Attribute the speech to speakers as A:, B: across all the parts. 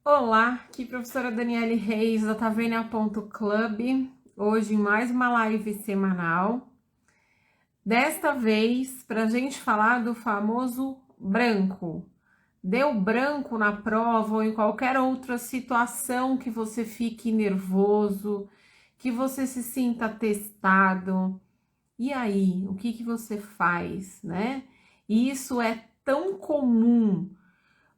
A: Olá, aqui professora Daniele Reis da Tavênia.club, hoje em mais uma live semanal. Desta vez, para a gente falar do famoso branco. Deu branco na prova ou em qualquer outra situação que você fique nervoso, que você se sinta testado. E aí, o que você faz, né? E isso é tão comum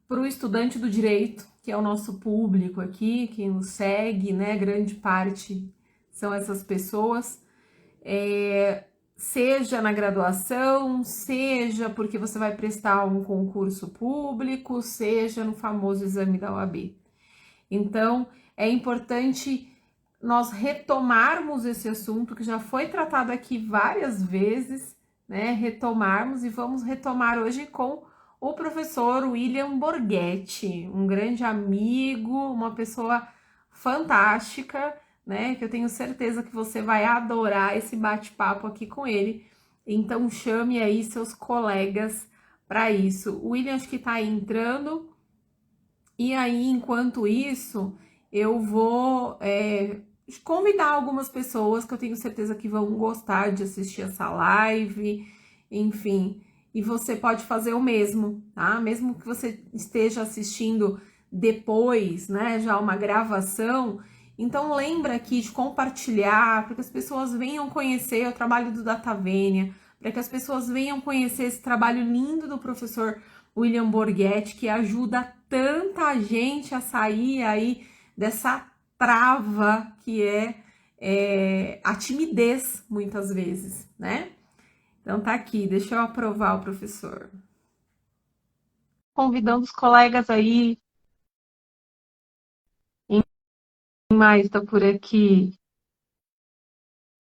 A: para o estudante do direito, que é o nosso público aqui, que nos segue, né? Grande parte são essas pessoas, seja na graduação, seja porque você vai prestar um concurso público, seja no famoso exame da OAB. Então, é importante nós retomarmos esse assunto que já foi tratado aqui várias vezes, né? Retomarmos e vamos retomar hoje com o professor William Borghetti, um grande amigo, uma pessoa fantástica, né? Que eu tenho certeza que você vai adorar esse bate-papo aqui com ele. Então chame aí seus colegas para isso. O William acho que está entrando. E aí, enquanto isso, eu vou convidar algumas pessoas que eu tenho certeza que vão gostar de assistir essa live, enfim. E você pode fazer o mesmo, tá? Mesmo que você esteja assistindo depois, né? Já uma gravação. Então, lembra aqui de compartilhar, para que as pessoas venham conhecer o trabalho do Datavênia, para que as pessoas venham conhecer esse trabalho lindo do professor William Borghetti, que ajuda tanta gente a sair aí dessa trava que é a timidez, muitas vezes, né? Então tá aqui, deixa eu aprovar o professor. Convidando os colegas aí, quem mais tá por aqui?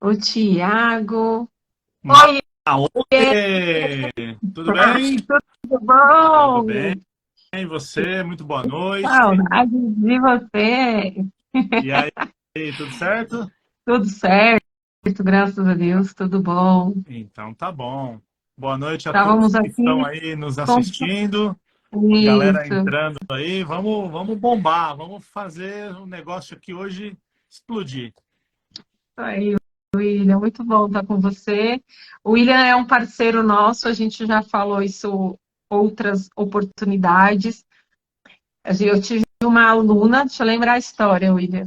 A: O Tiago.
B: Ma-
A: Oi,
B: Oi! Tudo bem?
A: tudo
B: Tudo
A: bom?
B: bem? E você? Muito boa noite.
A: Saudade de você.
B: E aí, tudo certo?
A: Tudo certo, graças a Deus, tudo bom.
B: Então tá bom. Boa noite a todos
A: Estávamos
B: que estão
A: aqui
B: aí nos
A: com
B: assistindo. Galera
A: isso.
B: entrando aí. Vamos bombar. Vamos fazer o negócio aqui hoje explodir.
A: Aí, William, muito bom estar com você. O William é um parceiro nosso, a gente já falou isso outras oportunidades. Eu tive uma aluna, deixa eu lembrar a história, William.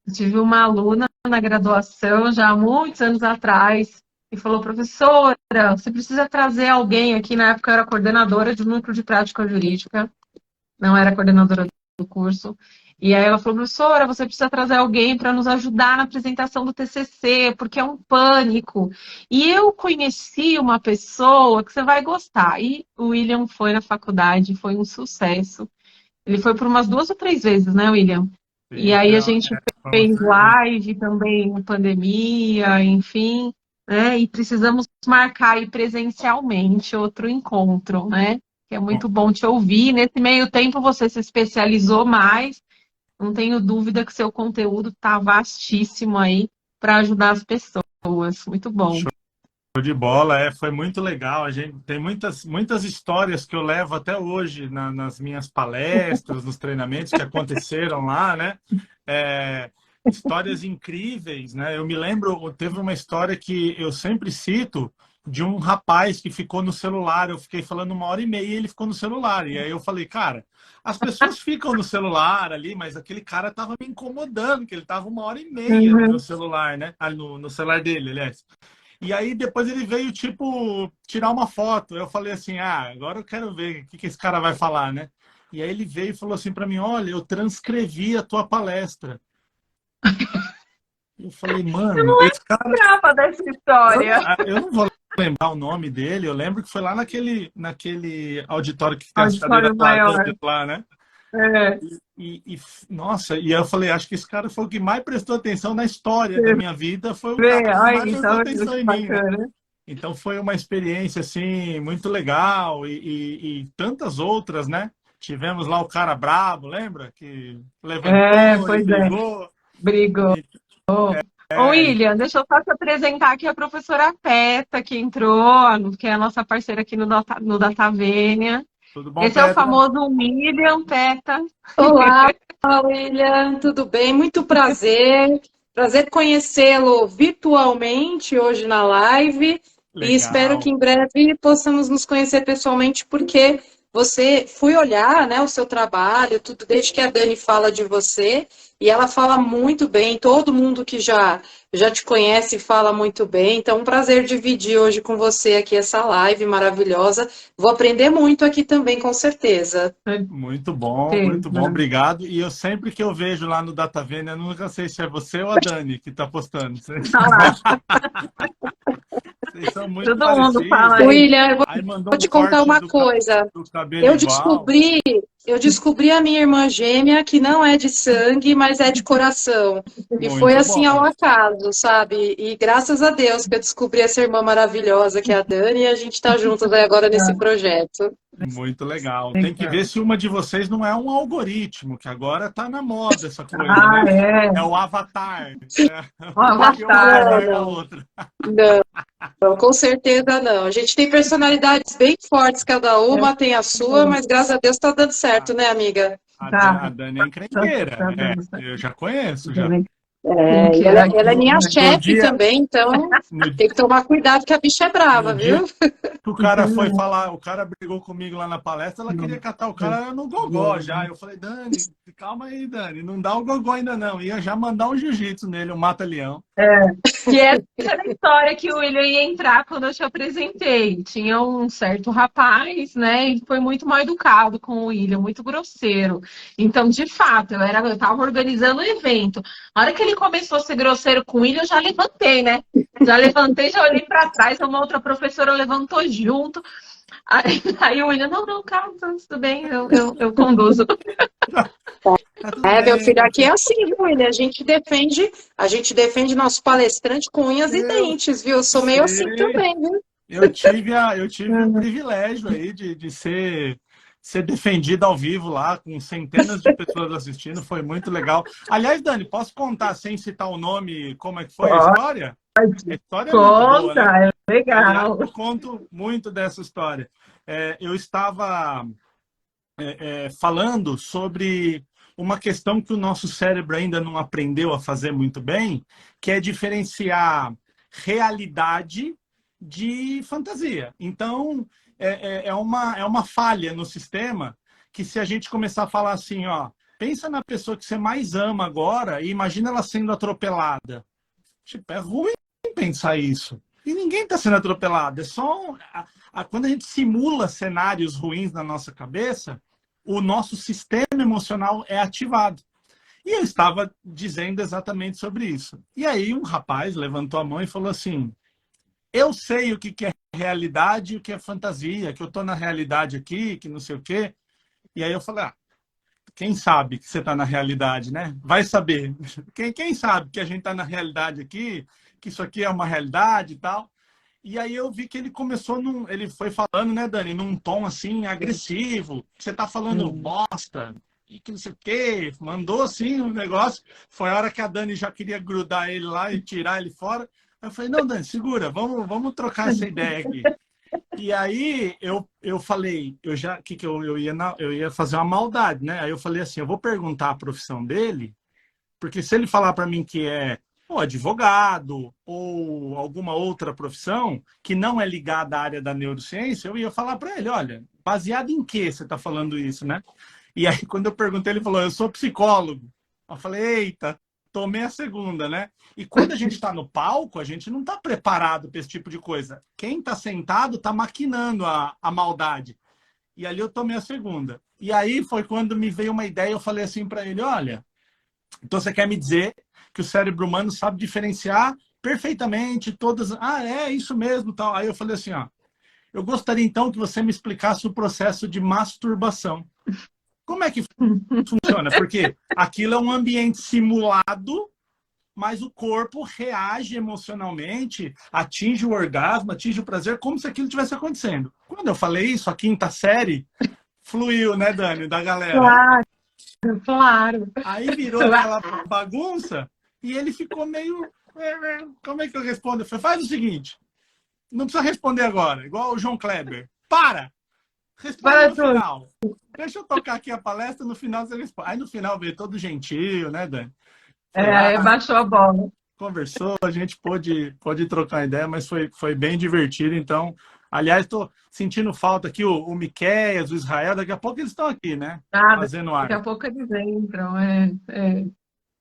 A: Eu tive uma aluna na graduação, já há muitos anos atrás, e falou, professora, você precisa trazer alguém aqui, na época eu era coordenadora de um núcleo de prática jurídica, não era coordenadora do curso. E aí ela falou, professora, você precisa trazer alguém para nos ajudar na apresentação do TCC, porque é um pânico. E eu conheci uma pessoa que você vai gostar. E o William foi na faculdade, foi um sucesso. Ele foi por umas 2 ou 3 vezes, né, William? E
B: Sim,
A: aí a gente
B: foi uma
A: fez
B: experiência.
A: live também na pandemia, enfim, né? E precisamos marcar aí presencialmente outro encontro, né? Que é muito bom te ouvir. Nesse meio tempo você se especializou mais. Não tenho dúvida que seu conteúdo está vastíssimo aí para ajudar as pessoas. Muito bom.
B: Show de bola, foi muito legal. A gente tem muitas histórias que eu levo até hoje nas minhas palestras, nos treinamentos que aconteceram lá, né? É, histórias incríveis, né? Eu me lembro, teve uma história que eu sempre cito de um rapaz que ficou no celular. Eu fiquei falando 1h30 e ele ficou no celular. E aí eu falei, cara, as pessoas ficam no celular ali, mas aquele cara tava me incomodando, que ele tava 1h30 no meu
A: Uhum.
B: celular, né? Ali no celular dele, aliás. E aí depois ele veio, tipo, tirar uma foto. Eu falei assim, agora eu quero ver o que esse cara vai falar, né? E aí ele veio e falou assim para mim, olha, eu transcrevi a tua palestra. Eu falei,
A: Eu
B: mano,
A: não
B: esse cara,
A: lembrava dessa história.
B: eu não vou lembrar o nome dele. Eu lembro que foi lá naquele auditório que tem as cadeiras
A: Auditório
B: laranjas
A: maior.
B: lá, né?
A: É,
B: Nossa, e aí eu falei, acho que esse cara foi o que mais prestou atenção na história da minha vida, foi o cara que
A: ai,
B: mais prestou
A: então,
B: atenção
A: que
B: em mim, né?
A: bacana.
B: Então foi uma experiência assim muito legal e tantas outras, né? Tivemos lá o cara brabo, lembra? Que
A: É,
B: levantou e
A: pois é,
B: brigou.
A: brigou.
B: E,
A: Ô,
B: é,
A: William, deixa eu só te apresentar aqui a professora Peta, que entrou, que é a nossa parceira aqui no Datavênia.
B: tudo bom,
A: Esse é o
B: Petra?
A: famoso William Peta.
C: Olá, Olá, William, tudo bem? Muito prazer. Prazer conhecê-lo virtualmente hoje na live e espero que
B: Legal.
C: em breve possamos nos conhecer pessoalmente, porque fui olhar, né, o seu trabalho, tudo desde que a Dani fala de você e ela fala muito bem. Todo mundo que já te conhece fala muito bem. Então, um prazer dividir hoje com você aqui essa live maravilhosa. Vou aprender muito aqui também, com certeza.
B: Muito bom, obrigado. E eu sempre que eu vejo lá no DataVenda, eu nunca sei se é você ou a Dani que está postando. Vocês são muito
A: Todo mundo fala
B: parecidos.
A: aí.
C: William,
B: Aí mandou
C: vou
B: um
C: te contar
B: corte
C: uma coisa.
B: do cabelo
C: Eu
B: igual.
C: descobri, eu descobri a minha irmã gêmea que não é de sangue, mas é de coração. E foi
B: Muito
C: assim ao
B: bom.
C: acaso, sabe? E graças a Deus que eu descobri essa irmã maravilhosa que é a Dani e a gente está juntas aí agora nesse projeto.
B: Muito legal. Tem que ver
A: Legal.
B: se uma de vocês não é um algoritmo, que agora está na moda essa coisa,
A: Ah,
B: né?
A: é.
B: É o avatar. É.
A: O
B: Porque uma é
A: Avatar.
C: Não,
B: melhor que a
C: não,
B: outra.
C: não, com certeza não. A gente tem personalidades bem fortes, cada
A: É,
C: uma tem a sua, mas graças a Deus está dando certo, né, amiga?
A: tá,
B: A Dani é encrenqueira.
A: tá
B: É,
A: dando certo.
B: eu já conheço, já.
C: É, e
A: Trinqueira aqui.
C: ela é minha
B: No
C: chefe
B: dia,
C: também, então
B: no,
C: tem que tomar cuidado que a bicha é
B: no
C: brava,
B: dia
C: viu?
B: que o cara foi falar, o cara brigou comigo lá na palestra, ela queria catar o cara no gogó já. Eu falei, Dani, calma aí, Dani, não dá o gogó ainda não. Ia já mandar um jiu-jitsu nele, um mata-leão.
A: Que essa era a história que o William ia entrar quando eu te apresentei. Tinha um certo rapaz, né? E foi muito mal educado com o William, muito grosseiro. Então, de fato, eu estava organizando o evento. A hora que ele começou a ser grosseiro com o William, eu já levantei, né? Já levantei, já olhei para trás, uma outra professora levantou junto. Aí o William, não, não, calma, tudo bem, eu conduzo.
B: Tá tudo
C: É, meu
B: bem,
C: filho, aqui é assim, viu, William? A gente defende nosso palestrante com unhas e
B: eu
C: dentes, viu? Eu sou meio assim
B: sei.
C: também, viu?
B: Eu tive o privilégio aí de ser defendido ao vivo lá, com centenas de pessoas assistindo, foi muito legal. Aliás, Dani, posso contar sem citar o nome como é que foi a história? A história é muito boa, né?
A: Conta, é
B: Aliás,
A: legal.
B: eu conto muito dessa história. Eu estava falando sobre uma questão que o nosso cérebro ainda não aprendeu a fazer muito bem, que é diferenciar realidade de fantasia. Então, é uma falha no sistema que se a gente começar a falar assim, ó, pensa na pessoa que você mais ama agora e imagina ela sendo atropelada. Tipo, é ruim pensar isso. E ninguém está sendo atropelado. É só quando a gente simula cenários ruins na nossa cabeça, o nosso sistema emocional é ativado. E eu estava dizendo exatamente sobre isso. E aí um rapaz levantou a mão e falou assim: eu sei o que é realidade e o que é fantasia, que eu estou na realidade aqui, que não sei o quê. E aí eu falei: quem sabe que você está na realidade, né? Vai saber. Quem sabe que a gente está na realidade aqui, que isso aqui é uma realidade e tal. E aí eu vi que ele começou, ele foi falando, né, Dani, num tom assim, agressivo. Você tá falando bosta, e que não sei o quê. Mandou assim um negócio. Foi a hora que a Dani já queria grudar ele lá e tirar ele fora. Eu falei, não, Dani, segura, vamos trocar essa ideia aqui. E aí eu falei, eu ia fazer uma maldade, né? Aí eu falei assim, eu vou perguntar a profissão dele, porque se ele falar para mim que é ou advogado ou alguma outra profissão que não é ligada à área da neurociência, eu ia falar para ele, olha, baseado em que você está falando isso, né? E aí quando eu perguntei, ele falou, eu sou psicólogo. Eu falei, eita, tomei a segunda, né? E quando a gente está no palco, a gente não está preparado para esse tipo de coisa. Quem está sentado está maquinando a maldade. E ali eu tomei a segunda. E aí foi quando me veio uma ideia, eu falei assim para ele, olha, então você quer me dizer que o cérebro humano sabe diferenciar perfeitamente todas. Ah, é isso mesmo, tal. Aí eu falei assim, ó, eu gostaria então que você me explicasse o processo de masturbação. Como é que funciona? Porque aquilo é um ambiente simulado, mas o corpo reage emocionalmente, atinge o orgasmo, atinge o prazer, como se aquilo estivesse acontecendo. Quando eu falei isso, a quinta série fluiu, né, Dani, da galera.
A: Claro, claro.
B: Aí virou aquela bagunça e ele ficou meio. Como é que eu respondo? Eu falei, faz o seguinte: não precisa responder agora, igual o João Kleber. Para! Responde no final. Deixa eu tocar aqui a palestra, no final você responde. Aí no final veio todo gentil, né, Dani? Foi lá,
C: baixou a bola.
B: conversou, a gente pôde trocar ideia, mas foi bem divertido. Então, aliás, estou sentindo falta aqui o Miqueias, o Israel, daqui a pouco eles estão aqui, né? Fazendo
C: Daqui a
B: arte.
C: pouco eles entram.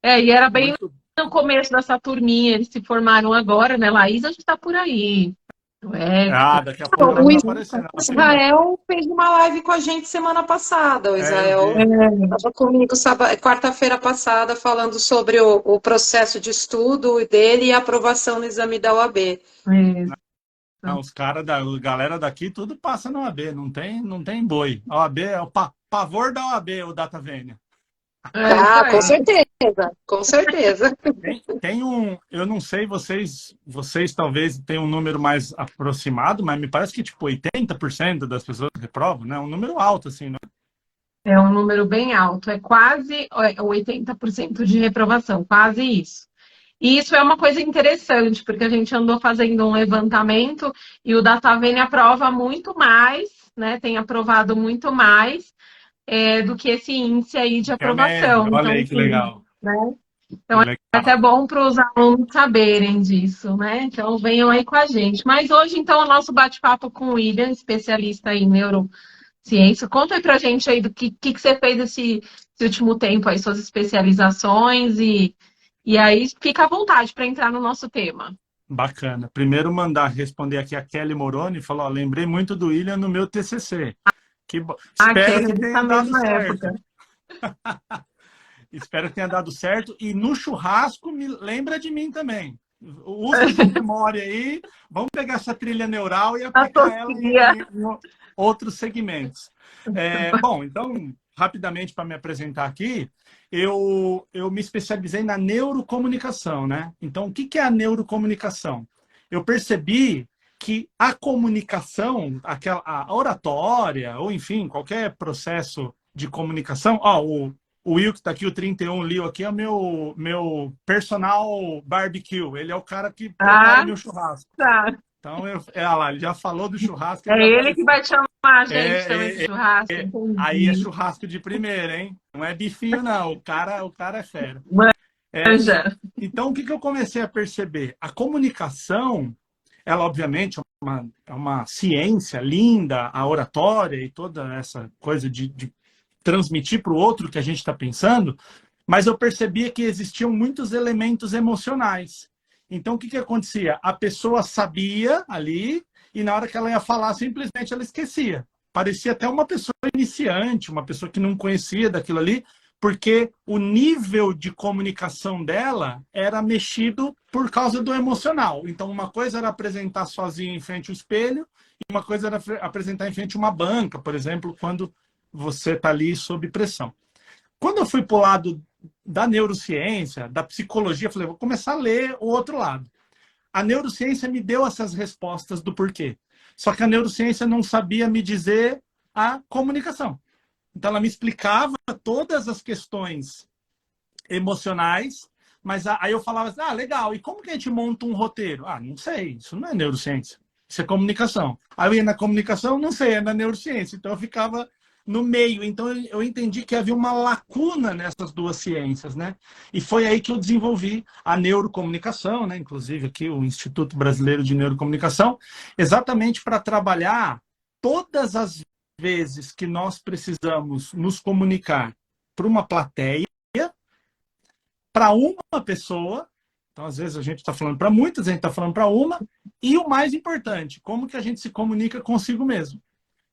C: E era bem
B: Muito.
C: no começo dessa turminha, eles se formaram agora, né? Laís, a gente tá por aí.
B: Daqui a pouco ela
C: O
B: tá aparecendo.
C: Israel fez uma live com a gente semana passada. O Israel
B: Eu vi.
C: estava comigo quarta-feira passada falando sobre o processo de estudo dele e a aprovação no exame da OAB.
B: Não, os caras a galera daqui tudo passa na OAB, não tem boi. A OAB é o pavor da OAB, o Data Vênia.
C: Com certeza, com certeza.
B: Eu não sei, vocês talvez tenham um número mais aproximado, mas me parece que tipo 80% das pessoas reprovam, né? Um número alto, assim, né?
C: É um número bem alto, é quase 80% de reprovação, quase isso. E isso é uma coisa interessante, porque a gente andou fazendo um levantamento e o DataVene aprova muito mais, né? Tem aprovado muito mais do que esse índice aí de aprovação.
B: Olha aí que legal.
C: Né? Então é até bom para os alunos saberem disso, né? Então venham aí com a gente. Mas hoje, então, o nosso bate-papo com o William, especialista em neurociência. Conta aí pra gente aí do que você fez esse último tempo aí, suas especializações e aí fica à vontade para entrar no nosso tema.
B: Bacana. Primeiro responder aqui a Kelly Moroni, falou, lembrei muito do William no meu TCC. Espero que tenha dado certo. Espero que tenha dado certo. E no churrasco, me lembra de mim também. Usa essa memória aí. Vamos pegar essa trilha neural e aplicar ela em outros segmentos. Bom, então, rapidamente para me apresentar aqui, eu me especializei na neurocomunicação, né? Então, o que é a neurocomunicação? Eu percebi que a comunicação, a oratória, ou enfim, qualquer processo de comunicação, o Will, que está aqui, o 31 Leo aqui, é o meu personal barbecue. Ele é o cara que prepara o meu churrasco.
C: Tá.
B: Então, olha lá, ele já falou do churrasco.
C: Ele que vai chamar a gente também de churrasco.
B: Aí é churrasco de primeira, hein? Não é bifinho, não. O cara é fera. Então, o que eu comecei a perceber? A comunicação, ela obviamente é uma ciência linda, a oratória e toda essa coisa de transmitir para o outro o que a gente está pensando, mas eu percebia que existiam muitos elementos emocionais. Então, o que acontecia? A pessoa sabia ali e na hora que ela ia falar, simplesmente ela esquecia. Parecia até uma pessoa iniciante, uma pessoa que não conhecia daquilo ali, porque o nível de comunicação dela era mexido por causa do emocional. Então, uma coisa era apresentar sozinha em frente ao espelho e uma coisa era apresentar em frente a uma banca, por exemplo, quando você está ali sob pressão. Quando eu fui para o lado da neurociência, da psicologia, eu falei, vou começar a ler o outro lado. A neurociência me deu essas respostas do porquê. Só que a neurociência não sabia me dizer a comunicação. Então, ela me explicava todas as questões emocionais, mas aí eu falava assim, legal, e como que a gente monta um roteiro? Não sei, isso não é neurociência, isso é comunicação. Aí eu ia na comunicação, não sei, é na neurociência. Então, eu ficava no meio. Então, eu entendi que havia uma lacuna nessas duas ciências, né? E foi aí que eu desenvolvi a neurocomunicação, né? Inclusive aqui o Instituto Brasileiro de Neurocomunicação, exatamente para trabalhar todas as vezes que nós precisamos nos comunicar para uma plateia, para uma pessoa. Então, às vezes, a gente está falando para muitas, a gente está falando para uma. E o mais importante, como que a gente se comunica consigo mesmo.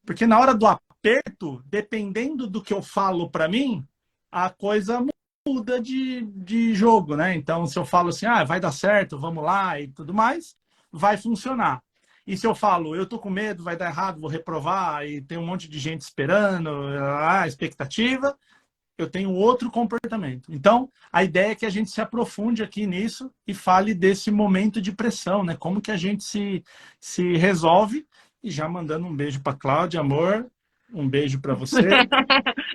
B: Porque na hora do aperto, dependendo do que eu falo para mim, a coisa muda de jogo, né? Então, se eu falo assim, vai dar certo, vamos lá e tudo mais, vai funcionar. E se eu falo, eu tô com medo, vai dar errado, vou reprovar e tem um monte de gente esperando, expectativa, eu tenho outro comportamento. Então, a ideia é que a gente se aprofunde aqui nisso e fale desse momento de pressão, né? Como que a gente se resolve. E já mandando um beijo para Cláudia, amor. Um beijo para você.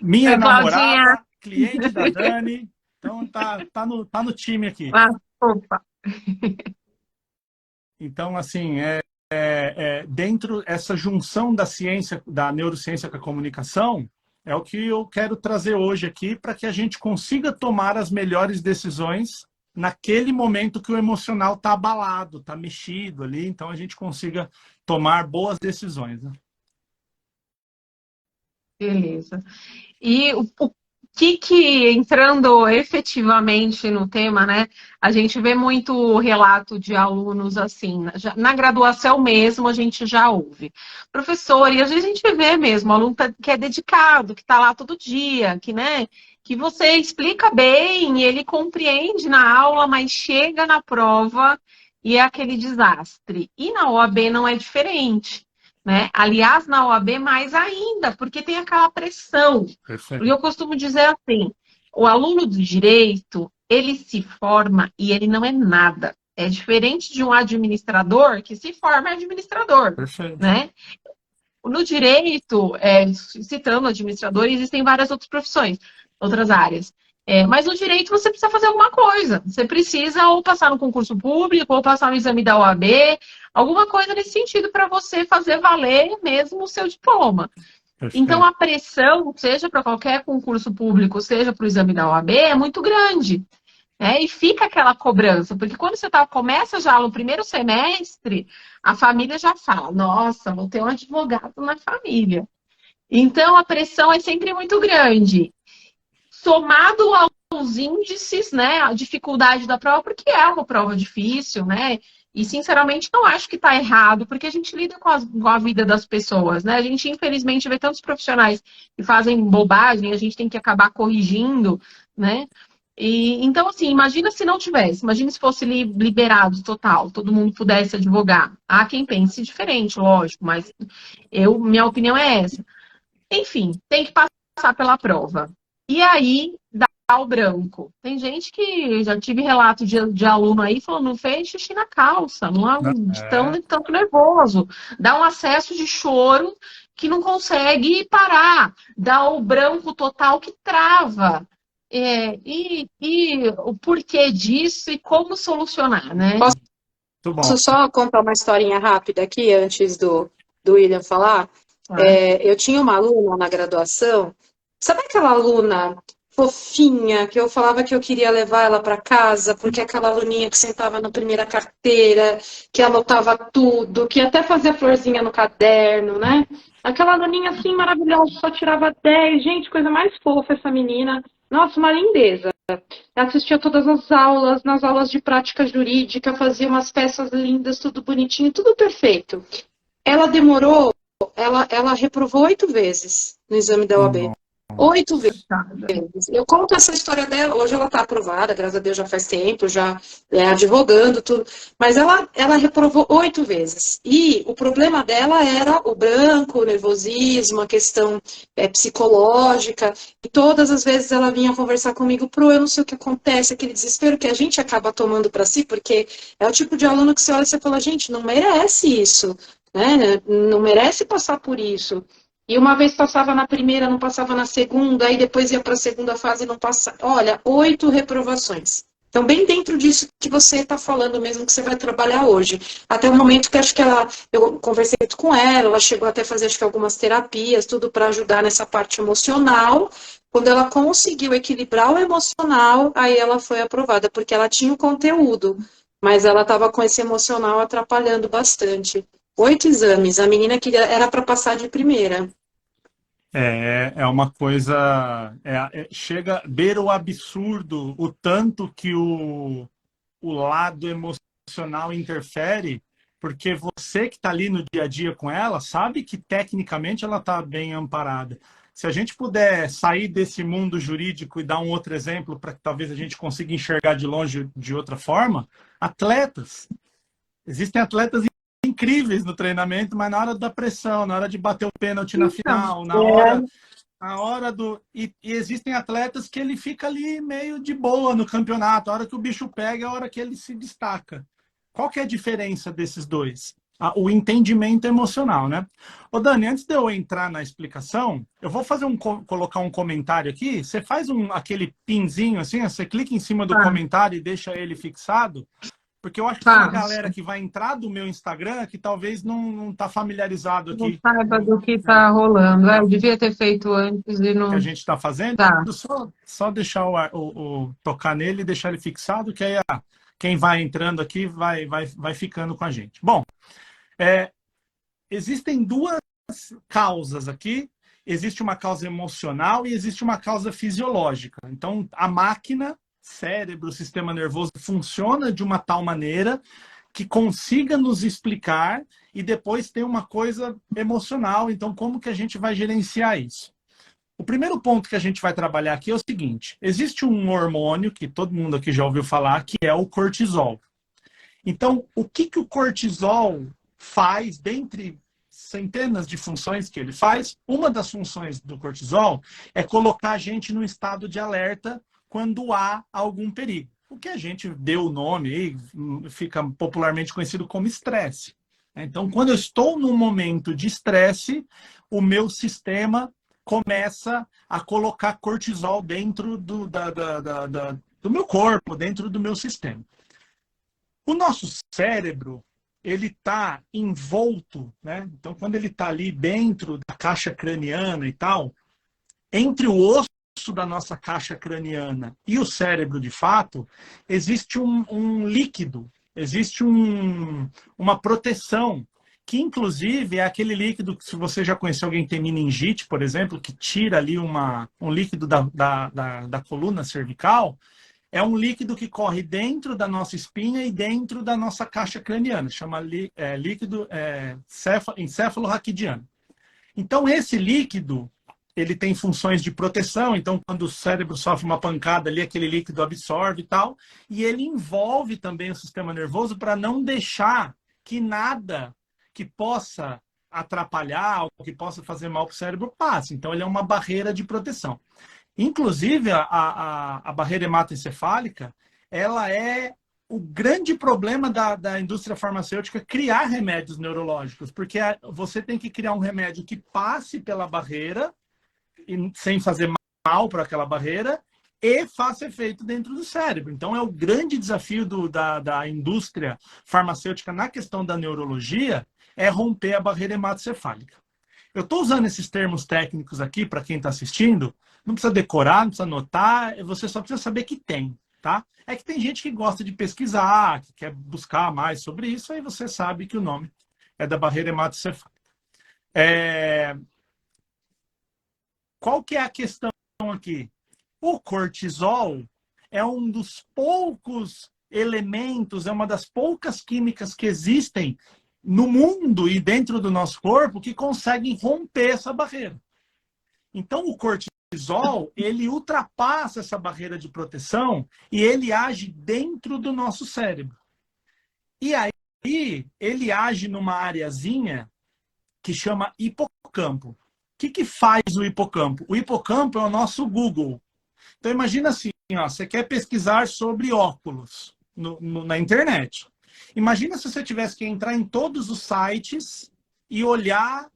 B: Minha namorada, cliente da Dani. Então, tá no time aqui.
C: Opa.
B: Então, assim, dentro essa junção da ciência, da neurociência com a comunicação, é o que eu quero trazer hoje aqui para que a gente consiga tomar as melhores decisões naquele momento que o emocional está abalado, está mexido ali, então a gente consiga tomar boas decisões, né?
A: Beleza. E o que, entrando efetivamente no tema, né? A gente vê muito relato de alunos assim, na graduação mesmo a gente já ouve. Professor, e às vezes a gente vê mesmo, aluno que é dedicado, que está lá todo dia, que, né, que você explica bem, ele compreende na aula, mas chega na prova e é aquele desastre. E na OAB não é diferente. Né? Aliás, na OAB mais ainda, porque tem aquela pressão.
B: Perfeito.
A: E eu costumo dizer assim, o aluno do direito, ele se forma e ele não é nada. É diferente de um administrador que se forma administrador.
B: Perfeito.
A: Né? No direito, citando administrador, existem várias outras profissões, outras áreas. Mas no direito você precisa fazer alguma coisa. Você precisa ou passar no concurso público, ou passar no exame da OAB, alguma coisa nesse sentido para você fazer valer mesmo o seu diploma.
B: Perfeito.
A: Então a pressão, seja para qualquer concurso público, seja para o exame da OAB, é muito grande. E fica aquela cobrança, porque quando você começa já no primeiro semestre, a família já fala, nossa, vou ter um advogado na família. Então a pressão é sempre muito grande. Somado aos índices, né, a dificuldade da prova, porque é uma prova difícil, né, e sinceramente não acho que está errado, porque a gente lida com a vida das pessoas, né, a gente infelizmente vê tantos profissionais que fazem bobagem, a gente tem que acabar corrigindo, né, e então assim, imagina se não tivesse, imagina se fosse liberado total, todo mundo pudesse advogar. Há quem pense diferente, lógico, mas minha opinião é essa. Enfim, tem que passar pela prova. E aí, dá o branco. Tem gente que já tive relato de aluno aí falando, não fez xixi na calça, de tanto nervoso. Dá um acesso de choro que não consegue parar. Dá o branco total que trava. E o porquê disso e como solucionar, né?
C: Posso só contar uma historinha rápida aqui, antes do William falar? Eu tinha uma aluna na graduação. Sabe aquela aluna fofinha que eu falava que eu queria levar ela para casa, porque aquela aluninha que sentava na primeira carteira, que anotava tudo, que até fazia florzinha no caderno, né? Aquela aluninha assim maravilhosa, só tirava 10. Gente, coisa mais fofa essa menina. Nossa, uma lindeza. Assistia todas as aulas, nas aulas de prática jurídica, fazia umas peças lindas, tudo bonitinho, tudo perfeito. Ela demorou, ela reprovou 8 vezes no exame da OAB. 8 vezes. Eu conto essa história dela, hoje ela está aprovada, graças a Deus já faz tempo, já advogando, tudo. Mas ela reprovou 8 vezes. E o problema dela era o branco, o nervosismo, a questão psicológica. E todas as vezes ela vinha conversar comigo, eu não sei o que acontece, aquele desespero que a gente acaba tomando para si, porque é o tipo de aluno que você olha e você fala, gente, não merece isso, né? Não merece passar por isso. E uma vez passava na primeira, não passava na segunda, aí depois ia para a segunda fase e não passava. Olha, 8 reprovações. Então, bem dentro disso que você está falando mesmo, que você vai trabalhar hoje. Até o momento que acho que eu conversei com ela chegou até a fazer acho que algumas terapias, tudo para ajudar nessa parte emocional. Quando ela conseguiu equilibrar o emocional, aí ela foi aprovada, porque ela tinha o conteúdo, mas ela estava com esse emocional atrapalhando bastante. 8 exames, a menina que era para passar de primeira.
B: É uma coisa, chega a beira o absurdo, o tanto que o lado emocional interfere, porque você que está ali no dia a dia com ela, sabe que tecnicamente ela está bem amparada. Se a gente puder sair desse mundo jurídico e dar um outro exemplo para que talvez a gente consiga enxergar de longe de outra forma, atletas. Existem atletas incríveis no treinamento, mas na hora da pressão, na hora de bater o pênalti na final, na hora do... E existem atletas que ele fica ali meio de boa no campeonato, a hora que o bicho pega é a hora que ele se destaca. Qual que é a diferença desses dois? O entendimento emocional, né? Ô Dani, antes de eu entrar na explicação, eu vou fazer colocar um comentário aqui, você faz aquele pinzinho assim, você clica em cima do comentário e deixa ele fixado, Porque eu acho que tem uma
A: Faço.
B: galera que vai entrar do meu Instagram que talvez não está familiarizado
A: Não
B: aqui
A: saiba do que está rolando. Eu devia ter feito antes e
B: que a
A: não.
B: gente está fazendo.
A: Tá.
B: Só deixar tocar nele e deixar ele fixado, que aí quem vai entrando aqui vai ficando com a gente. Bom, existem duas causas aqui. Existe uma causa emocional e existe uma causa fisiológica. Então, a máquina, cérebro, sistema nervoso, funciona de uma tal maneira que consiga nos explicar e depois tem uma coisa emocional. Então, como que a gente vai gerenciar isso? O primeiro ponto que a gente vai trabalhar aqui é o seguinte: existe um hormônio que todo mundo aqui já ouviu falar, que é o cortisol. Então, o que o cortisol faz, dentre centenas de funções que ele faz? Uma das funções do cortisol é colocar a gente no estado de alerta quando há algum perigo. O que a gente deu o nome aí, fica popularmente conhecido como estresse. Então, quando eu estou num momento de estresse, o meu sistema começa a colocar cortisol dentro do meu corpo, dentro do meu sistema. O nosso cérebro, ele está envolto, né? Então, quando ele está ali dentro da caixa craniana e tal, entre o osso da nossa caixa craniana e o cérebro, de fato, existe um líquido, existe uma proteção, que inclusive é aquele líquido que, se você já conheceu alguém que tem meningite, por exemplo, que tira ali um líquido da coluna cervical, é um líquido que corre dentro da nossa espinha e dentro da nossa caixa craniana, chama líquido encefalorraquidiano. Então, esse líquido, ele tem funções de proteção. Então, quando o cérebro sofre uma pancada ali, aquele líquido absorve e tal, e ele envolve também o sistema nervoso para não deixar que nada que possa atrapalhar ou que possa fazer mal para o cérebro passe. Então, ele é uma barreira de proteção. Inclusive, a barreira hematoencefálica, ela é o grande problema da indústria farmacêutica, criar remédios neurológicos, porque você tem que criar um remédio que passe pela barreira, sem fazer mal para aquela barreira, e faça efeito dentro do cérebro. Então, é o grande desafio da indústria farmacêutica na questão da neurologia, é romper a barreira hematoencefálica. Eu estou usando esses termos técnicos aqui para quem está assistindo. Não precisa decorar, não precisa anotar, você só precisa saber que tem, tá? É que tem gente que gosta de pesquisar, que quer buscar mais sobre isso, aí você sabe que o nome é da barreira hematoencefálica. Qual que é a questão aqui? O cortisol é um dos poucos elementos, é uma das poucas químicas que existem no mundo e dentro do nosso corpo que conseguem romper essa barreira. Então, o cortisol, ele ultrapassa essa barreira de proteção e ele age dentro do nosso cérebro. E aí, ele age numa areazinha que chama hipocampo. O que faz o hipocampo? O hipocampo é o nosso Google. Então, imagina assim, ó, você quer pesquisar sobre óculos na internet. Imagina se você tivesse que entrar em todos os sites e olhar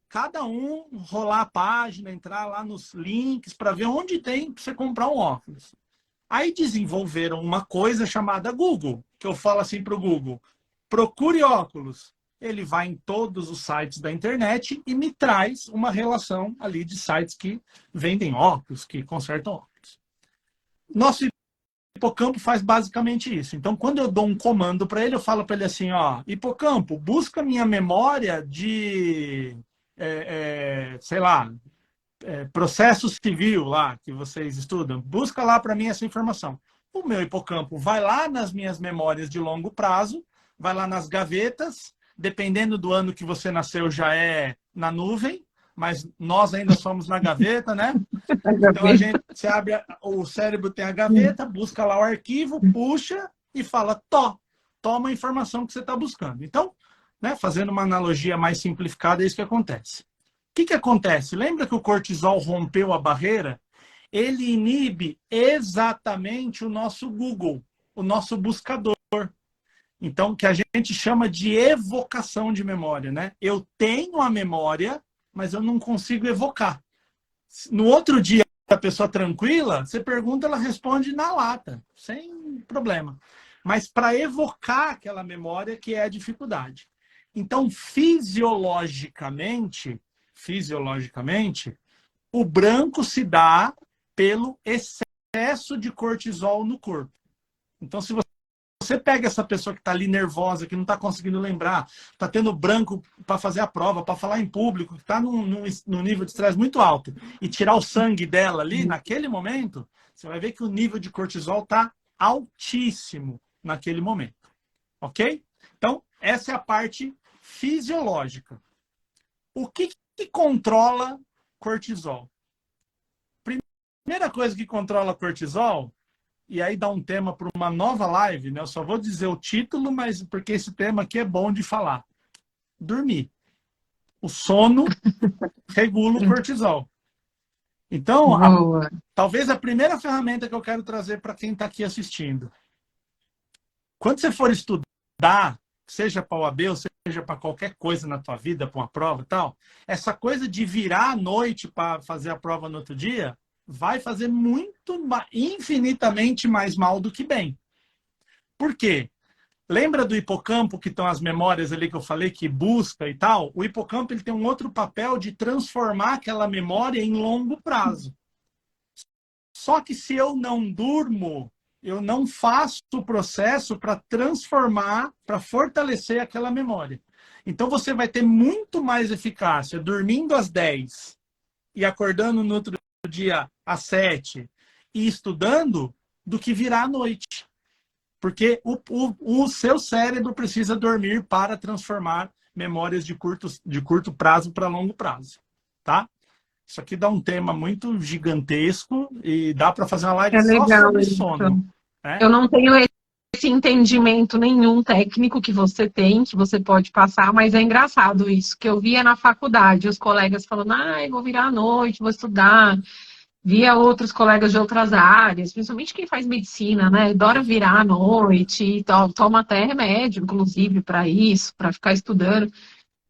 B: cada um, rolar a página, entrar lá nos links para ver onde tem para você comprar um óculos. Aí desenvolveram uma coisa chamada Google, que eu falo assim para o Google: procure óculos. Ele vai em todos os sites da internet e me traz uma relação ali de sites que vendem óculos, que consertam óculos. Nosso hipocampo faz basicamente isso. Então, quando eu dou um comando para ele, eu falo para ele assim, ó, hipocampo, busca minha memória de, sei lá, processo civil lá, que vocês estudam. Busca lá para mim essa informação. O meu hipocampo vai lá nas minhas memórias de longo prazo, vai lá nas gavetas, dependendo do ano que você nasceu, já é na nuvem, mas nós ainda somos na gaveta, né? Então a gente se abre, o cérebro tem a gaveta, busca lá o arquivo, puxa e fala, toma a informação que você está buscando. Então, né, fazendo uma analogia mais simplificada, é isso que acontece. O que acontece? Lembra que o cortisol rompeu a barreira? Ele inibe exatamente o nosso Google, o nosso buscador. Então, que a gente chama de evocação de memória, né? Eu tenho a memória, mas eu não consigo evocar. No outro dia, a pessoa tranquila, você pergunta, ela responde na lata, sem problema. mas para evocar aquela memória que é a dificuldade. Então, fisiologicamente, o branco se dá pelo excesso de cortisol no corpo. Então, se você pega essa pessoa que está ali nervosa, que não está conseguindo lembrar, está tendo branco para fazer a prova, para falar em público, que está num nível de estresse muito alto, e tirar o sangue dela ali, naquele momento, você vai ver que o nível de cortisol está altíssimo naquele momento. Ok? Então, essa é a parte fisiológica. O que controla cortisol? Primeira coisa que controla cortisol, e aí dá um tema para uma nova live, né? Eu só vou dizer o título, mas porque esse tema aqui é bom de falar. Dormir. O sono regula o cortisol. Então, talvez a primeira ferramenta que eu quero trazer para quem está aqui assistindo. Quando você for estudar, seja para o OAB ou seja para qualquer coisa na tua vida, para uma prova e tal, essa coisa de virar à noite para fazer a prova no outro dia, vai fazer infinitamente mais mal do que bem. Por quê? Lembra do hipocampo, que estão as memórias ali que eu falei, que busca e tal? O hipocampo ele tem um outro papel de transformar aquela memória em longo prazo. Só que se eu não durmo, eu não faço o processo para transformar, para fortalecer aquela memória. Então você vai ter muito mais eficácia dormindo às 10 e acordando no outro dia às 7 e estudando do que virar à noite. Porque o seu cérebro precisa dormir para transformar memórias de curto prazo para longo prazo. Tá? Isso aqui dá um tema muito gigantesco e dá para fazer uma live só sobre sono. Né?
C: Eu não tenho esse entendimento nenhum técnico que você tem, que você pode passar, mas é engraçado isso, que eu via na faculdade, os colegas falando, vou virar à noite, vou estudar. Via outros colegas de outras áreas, principalmente quem faz medicina, né? Adora virar à noite, toma até remédio, inclusive, para isso, para ficar estudando.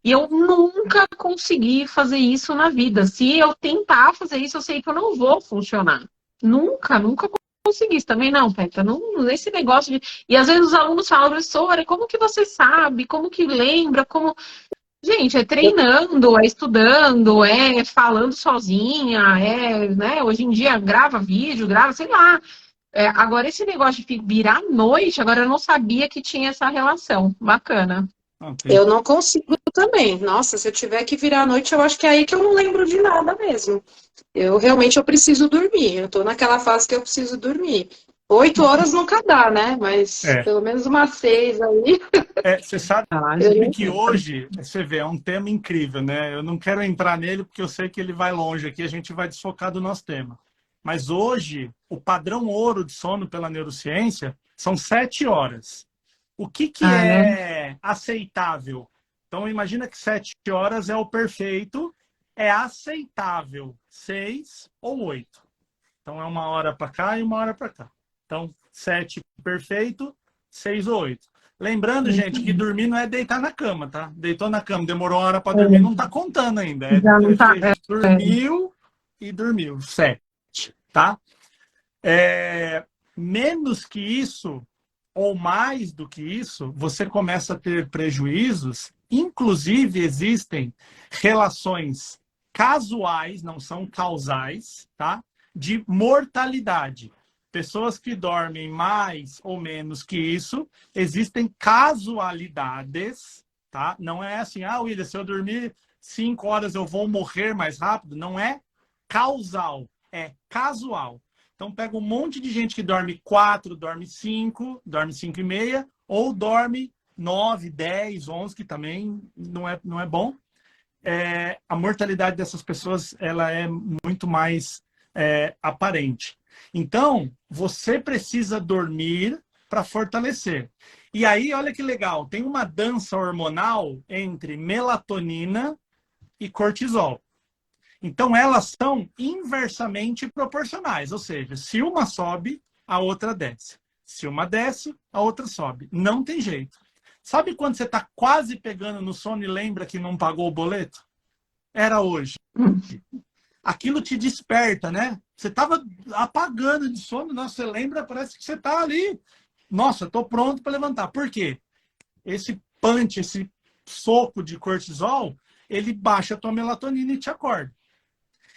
C: E eu nunca consegui fazer isso na vida. Se eu tentar fazer isso, eu sei que eu não vou funcionar. Nunca consegui. Isso também não, Petra. Não, esse negócio de... E às vezes os alunos falam, professora, como que você sabe? Como que lembra? Como... Gente, é treinando, é estudando, é falando sozinha, né? Hoje em dia grava vídeo, sei lá. Agora, esse negócio de virar à noite, agora eu não sabia que tinha essa relação. Bacana.
B: Okay.
C: Eu não consigo também. Nossa, se eu tiver que virar à noite, eu acho que é aí que eu não lembro de nada mesmo. Eu preciso dormir. Eu tô naquela fase que eu preciso dormir. 8 horas nunca dá, né? Mas pelo menos umas 6 aí.
B: Você sabe que hoje, você vê, é um tema incrível, né? Eu não quero entrar nele porque eu sei que ele vai longe aqui, a gente vai desfocar do nosso tema. Mas hoje, o padrão ouro de sono pela neurociência são 7 horas. O que é aceitável? Então, imagina que 7 horas é o perfeito, é aceitável 6 ou 8. Então, é 1 hora para cá e 1 hora para cá. Então, 7 perfeito, 6 ou 8. Lembrando, gente, que dormir não é deitar na cama, tá? Deitou na cama, demorou 1 hora para dormir, não tá contando ainda. Dormiu e dormiu. 7, tá? Menos que isso, ou mais do que isso, você começa a ter prejuízos. Inclusive, existem relações casuais, não são causais, tá? De mortalidade. Pessoas que dormem mais ou menos que isso, existem casualidades, tá? Não é assim, William, se eu dormir 5 horas eu vou morrer mais rápido. Não é causal, é casual. Então, pega um monte de gente que dorme 4, dorme 5 e meia, ou dorme 9, 10, 11, que também não é bom. A mortalidade dessas pessoas ela é muito mais aparente. Então, você precisa dormir para fortalecer. E aí, olha que legal, tem uma dança hormonal entre melatonina e cortisol. Então, elas são inversamente proporcionais, ou seja, se uma sobe, a outra desce. Se uma desce, a outra sobe. Não tem jeito. Sabe quando você está quase pegando no sono e lembra que não pagou o boleto? Era hoje. Aquilo te desperta, né? Você estava apagando de sono, nossa, você lembra, parece que você está ali Nossa, estou pronto para levantar. Por quê? Esse punch, esse soco de cortisol, ele baixa a tua melatonina e te acorda.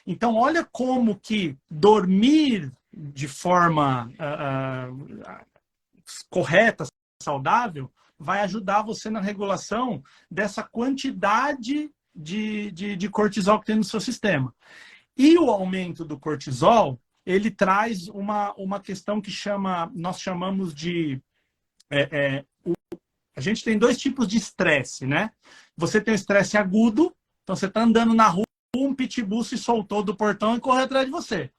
B: Então, olha como que dormir de forma correta, saudável, vai ajudar você na regulação dessa quantidade de cortisol que tem no seu sistema. E o aumento do cortisol, ele traz uma questão que nós chamamos de... a gente tem dois tipos de estresse, né? Você tem o estresse agudo, então você está andando na rua, um pitbull se soltou do portão e correu atrás de você.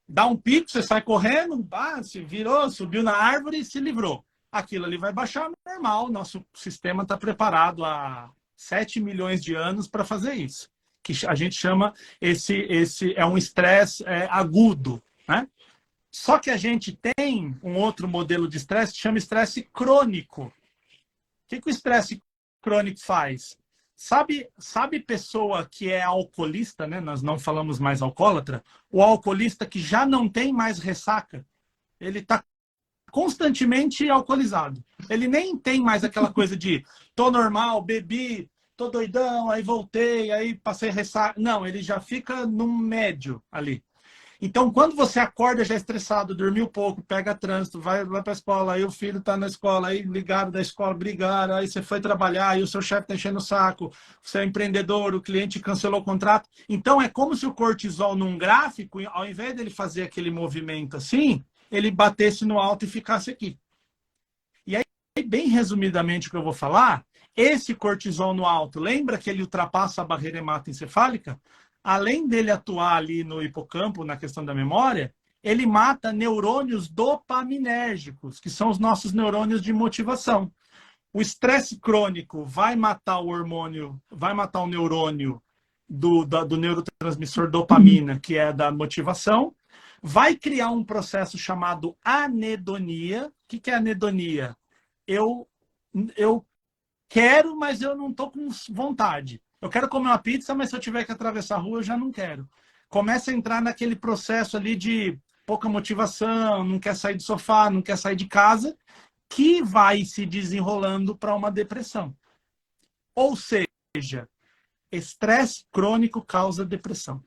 B: Dá um pico, você sai correndo, se virou, subiu na árvore e se livrou. Aquilo ali vai baixar normal. Nosso sistema está preparado há 7 milhões de anos para fazer isso. Que a gente chama esse é um estresse agudo, né? Só que a gente tem um outro modelo de estresse que chama estresse crônico. O que o estresse crônico faz? Sabe pessoa que é alcoolista, né? Nós não falamos mais alcoólatra. O alcoolista que já não tem mais ressaca, ele está constantemente alcoolizado. Ele nem tem mais aquela coisa de tô normal, bebi, tô doidão, aí voltei, aí passei ressaca. Não, ele já fica num médio ali. Então, quando você acorda já estressado, dormiu pouco, pega trânsito, vai para a escola, aí o filho está na escola, aí ligaram da escola, brigaram, aí você foi trabalhar, aí o seu chefe está enchendo o saco, você é empreendedor, o cliente cancelou o contrato. Então, é como se o cortisol num gráfico, ao invés dele fazer aquele movimento assim, ele batesse no alto e ficasse aqui. E aí, bem resumidamente o que eu vou falar, esse cortisol no alto, lembra que ele ultrapassa a barreira hematoencefálica? Além dele atuar ali no hipocampo, na questão da memória, ele mata neurônios dopaminérgicos, que são os nossos neurônios de motivação. O estresse crônico vai matar o hormônio, vai matar o neurônio do neurotransmissor dopamina, que é da motivação, vai criar um processo chamado anedonia. O que é anedonia? Eu quero, mas eu não estou com vontade. Eu quero comer uma pizza, mas se eu tiver que atravessar a rua, eu já não quero. Começa a entrar naquele processo ali de pouca motivação, não quer sair do sofá, não quer sair de casa, que vai se desenrolando para uma depressão. Ou seja, estresse crônico causa depressão.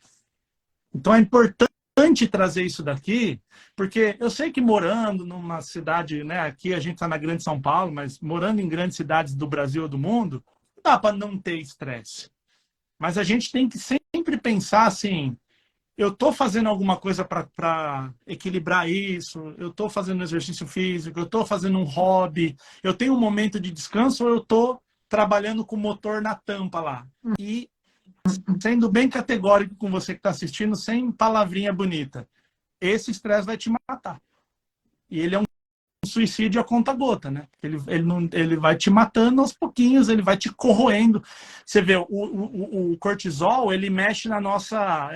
B: Então é importante trazer isso daqui, porque eu sei que morando numa cidade, né, aqui a gente está na Grande São Paulo, mas morando em grandes cidades do Brasil ou do mundo, não dá para não ter estresse. Mas a gente tem que sempre pensar assim, eu estou fazendo alguma coisa para equilibrar isso, eu estou fazendo exercício físico, eu estou fazendo um hobby, eu tenho um momento de descanso ou eu estou trabalhando com o motor na tampa lá. E sendo bem categórico com você que está assistindo, sem palavrinha bonita, esse estresse vai te matar. E ele é um suicídio a conta-gota, né? Ele vai te matando aos pouquinhos, ele vai te corroendo. Você vê, o cortisol, ele mexe na nossa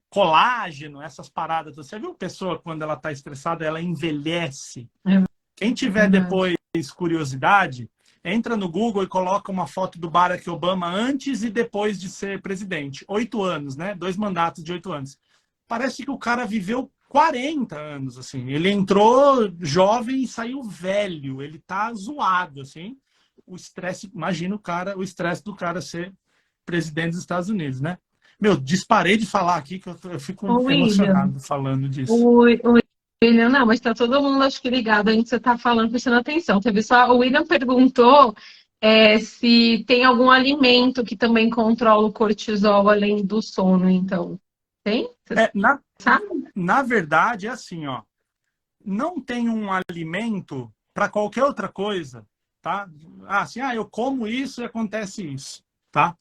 B: colágeno, essas paradas. Você viu a pessoa, quando ela está estressada, ela envelhece. Quem tiver depois curiosidade, entra no Google e coloca uma foto do Barack Obama antes e depois de ser presidente. 8 anos, né? 2 mandatos de 8 anos. Parece que o cara viveu 40 anos, assim. Ele entrou jovem e saiu velho. Ele tá zoado, assim. O estresse, imagina o estresse do cara ser presidente dos Estados Unidos, né? Meu, disparei de falar aqui, que eu fico emocionado falando disso.
C: William, não, mas tá todo mundo, acho que ligado aí que você tá falando, prestando atenção. Teve só, o William perguntou se tem algum alimento que também controla o cortisol além do sono, então. Tem?
B: Na verdade, é assim, ó. Não tem um alimento para qualquer outra coisa, tá? Assim, eu como isso e acontece isso, tá?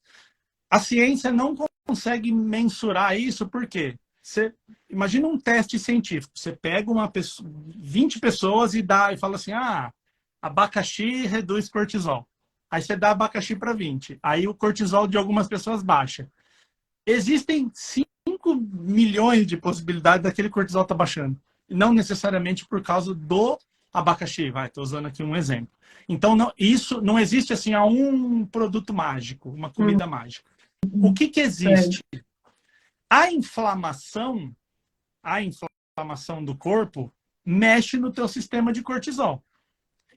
B: A ciência não consegue mensurar isso, por quê? Você imagina um teste científico. Você pega 20 pessoas e fala assim, abacaxi reduz cortisol. Aí você dá abacaxi para 20. Aí o cortisol de algumas pessoas baixa. Existem 5 milhões de possibilidades daquele cortisol estar baixando. Não necessariamente por causa do abacaxi. Estou usando aqui um exemplo. Então, isso não existe assim um produto mágico, uma comida mágica. O que existe? A inflamação do corpo, mexe no teu sistema de cortisol.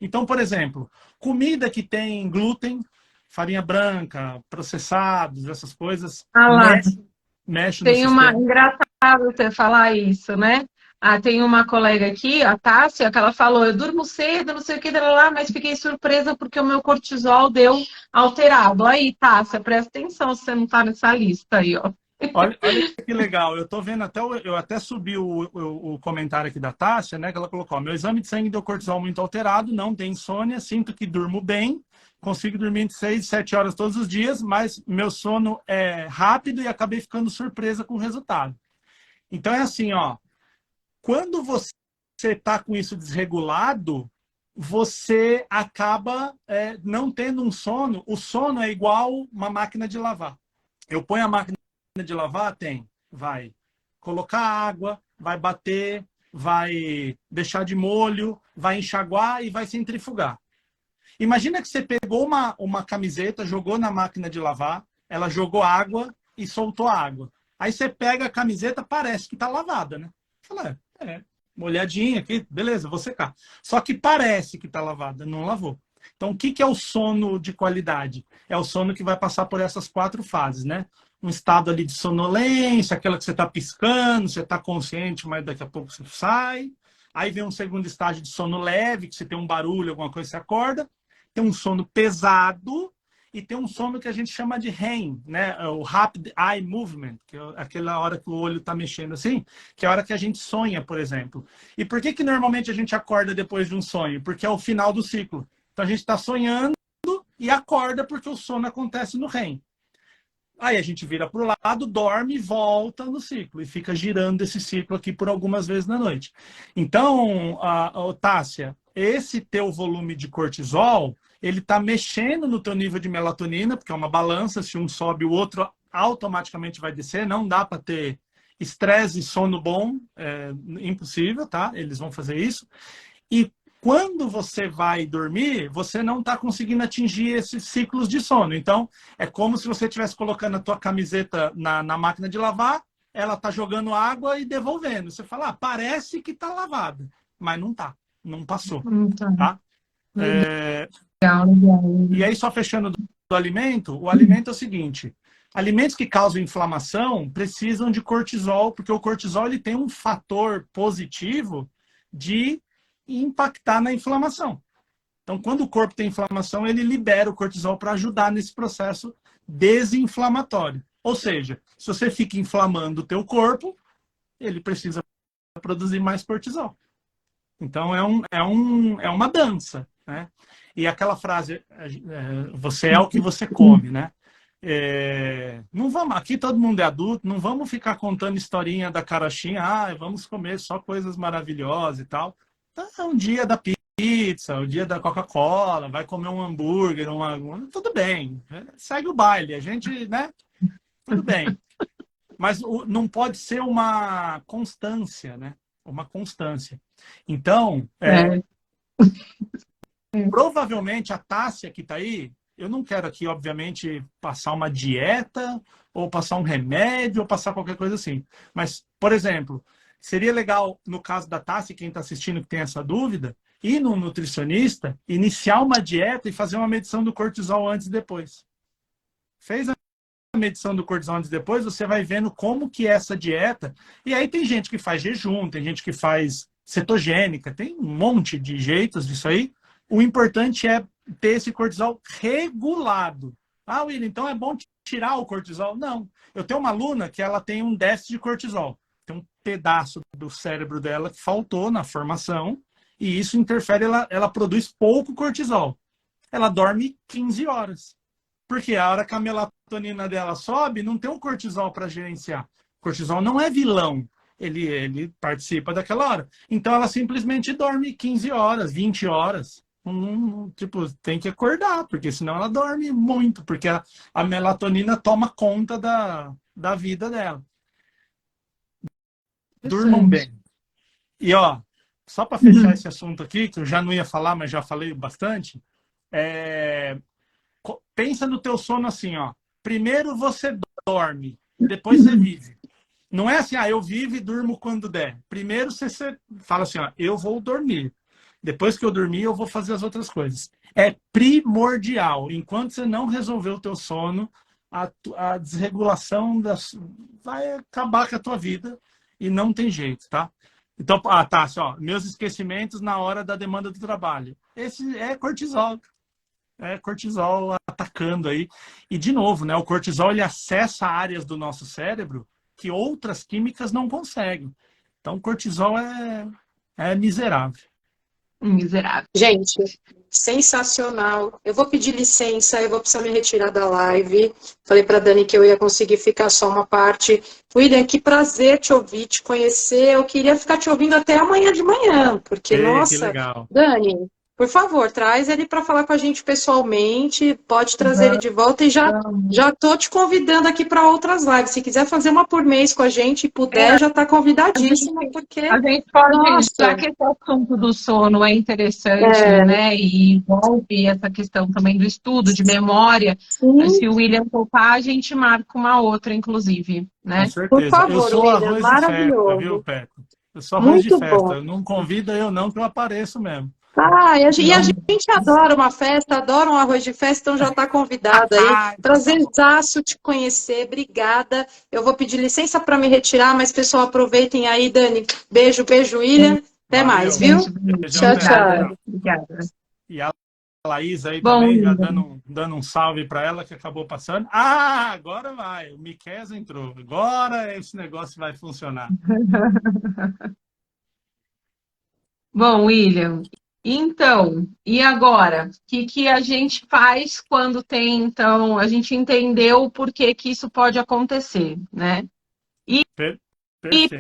B: Então, por exemplo, comida que tem glúten, farinha branca, processados, essas coisas,
A: Ah lá,
B: mexe no
A: tem uma.
B: sistema.
A: Engraçado você falar isso, né? Ah, tem uma colega aqui, a Tássia, que ela falou: eu durmo cedo, não sei o que, lá, mas fiquei surpresa porque o meu cortisol deu alterado. Aí, Tássia, presta atenção se você não tá nessa lista aí, ó.
B: Olha que legal, eu tô vendo até, eu até subi o comentário aqui da Tássia, né, que ela colocou, meu exame de sangue deu cortisol muito alterado, não tem insônia, sinto que durmo bem, consigo dormir entre 6 e 7 horas todos os dias, mas meu sono é rápido e acabei ficando surpresa com o resultado. Então é assim, ó, quando você está com isso desregulado, você acaba não tendo um sono. O sono é igual uma máquina de lavar. Eu ponho a máquina de lavar, vai colocar água, vai bater, vai deixar de molho, vai enxaguar e vai centrifugar. Imagina que você pegou uma camiseta, jogou na máquina de lavar, ela jogou água e soltou a água. Aí você pega a camiseta, parece que está lavada, né? Fala, molhadinha aqui, beleza, vou secar. Só que parece que está lavada, não lavou. Então, o que é o sono de qualidade? É o sono que vai passar por essas 4 fases, né? Um estado ali de sonolência, aquela que você está piscando, você está consciente, mas daqui a pouco você sai. Aí vem um segundo estágio de sono leve, que você tem um barulho, alguma coisa, você acorda. Tem um sono pesado e tem um sono que a gente chama de REM, né? O Rapid Eye Movement, que é aquela hora que o olho está mexendo assim, que é a hora que a gente sonha, por exemplo. E por que normalmente a gente acorda depois de um sonho? Porque é o final do ciclo. Então a gente está sonhando e acorda porque o sono acontece no REM. Aí a gente vira para o lado, dorme e volta no ciclo. E fica girando esse ciclo aqui por algumas vezes na noite. Então, Tássia, esse teu volume de cortisol, ele está mexendo no teu nível de melatonina, porque é uma balança, se um sobe, o outro automaticamente vai descer. Não dá para ter estresse e sono bom, é impossível, tá? Eles vão fazer isso. E quando você vai dormir, você não está conseguindo atingir esses ciclos de sono. Então, é como se você estivesse colocando a tua camiseta na máquina de lavar, ela está jogando água e devolvendo. Você fala, parece que está lavada, mas não está, não passou. Tá?
A: Legal, legal.
B: E aí, só fechando do alimento, o alimento é o seguinte, alimentos que causam inflamação precisam de cortisol, porque o cortisol ele tem um fator positivo de impactar na inflamação. Então, quando o corpo tem inflamação, ele libera o cortisol para ajudar nesse processo desinflamatório. Ou seja, se você fica inflamando o teu corpo, ele precisa produzir mais cortisol. Então, é uma dança, né? E aquela frase, você é o que você come, né? Não vamos, aqui todo mundo é adulto, não vamos ficar contando historinha da carochinha, vamos comer só coisas maravilhosas e tal. Então, é um dia da pizza, o dia da Coca-Cola, vai comer um hambúrguer, tudo bem, segue o baile, a gente, né? Tudo bem. Mas não pode ser uma constância, né? Uma constância. Então, provavelmente a Tássia que está aí, eu não quero aqui, obviamente, passar uma dieta, ou passar um remédio, ou passar qualquer coisa assim. Mas, por exemplo, seria legal, no caso da Tássia, quem está assistindo que tem essa dúvida, ir num nutricionista, iniciar uma dieta e fazer uma medição do cortisol antes e depois. Fez a medição do cortisol antes e depois, você vai vendo como que é essa dieta. E aí tem gente que faz jejum, tem gente que faz cetogênica, tem um monte de jeitos disso aí. O importante é ter esse cortisol regulado. William, então é bom tirar o cortisol? Não. Eu tenho uma aluna que ela tem um déficit de cortisol. Tem um pedaço do cérebro dela que faltou na formação e isso interfere, ela produz pouco cortisol. Ela dorme 15 horas. Porque a hora que a melatonina dela sobe, não tem um cortisol para gerenciar. O cortisol não é vilão. Ele participa daquela hora. Então ela simplesmente dorme 15 horas, 20 horas. Tipo, tem que acordar, porque senão ela dorme muito, porque a melatonina toma conta da vida dela. Durmam bem. E ó, só para fechar esse assunto aqui, que eu já não ia falar, mas já falei bastante, pensa no teu sono assim, ó. Primeiro você dorme, depois você vive. Não é assim, eu vivo e durmo quando der. Primeiro você fala assim, eu vou dormir. Depois que eu dormir, eu vou fazer as outras coisas. É primordial. Enquanto você não resolver o teu sono, a desregulação vai acabar com a tua vida e não tem jeito, tá? Então, tá, assim, meus esquecimentos na hora da demanda do trabalho. Esse é cortisol. É cortisol atacando aí. E, de novo, né, o cortisol ele acessa áreas do nosso cérebro que outras químicas não conseguem. Então, o cortisol é miserável.
A: Miserável.
C: Gente, sensacional. Eu vou pedir licença, eu vou precisar me retirar da live. Falei para Dani que eu ia conseguir ficar só uma parte. William, que prazer te ouvir, te conhecer. Eu queria ficar te ouvindo até amanhã de manhã, porque,
B: Que
C: nossa,
B: legal.
C: Dani, por favor, traz ele para falar com a gente pessoalmente. Pode trazer ele de volta e já tô te convidando aqui para outras lives. Se quiser fazer uma por mês com a gente e puder, já está convidadíssima, porque
A: A gente pode,
C: nossa,
A: já que esse assunto do sono é interessante, né, e envolve essa questão também do estudo, de memória,
C: sim,
A: se o William topar, a gente marca uma outra, inclusive,
B: Com
A: né?
C: por
B: certeza. Eu
C: favor,
B: sou
C: William,
B: arroz de festa, viu,
C: maravilhoso.
B: Peco? Eu sou arroz de
C: Muito
B: festa.
C: bom.
B: Não convida eu não, que eu apareço mesmo.
C: E a
A: Não.
C: gente adora uma festa, adora um arroz de festa, então já está convidado aí.
B: Então tá bom.
C: Prazerzaço te conhecer, obrigada. Eu vou pedir licença para me retirar, mas pessoal, aproveitem aí, Dani. Beijo, beijo, William. Até mais,
B: Valeu.
C: viu?
B: Beijão,
C: Tchau,
B: Peco.
C: tchau.
B: Tchau.
A: Obrigada.
B: E a Laís aí
A: Bom,
B: também, já
A: William,
B: dando um salve para ela, que acabou passando. Ah, agora vai. O Miquel entrou. Agora esse negócio vai funcionar.
A: bom, William, então, e agora? O que a gente faz quando tem, então, a gente entendeu por que que isso pode acontecer, né? E
B: Perfeito.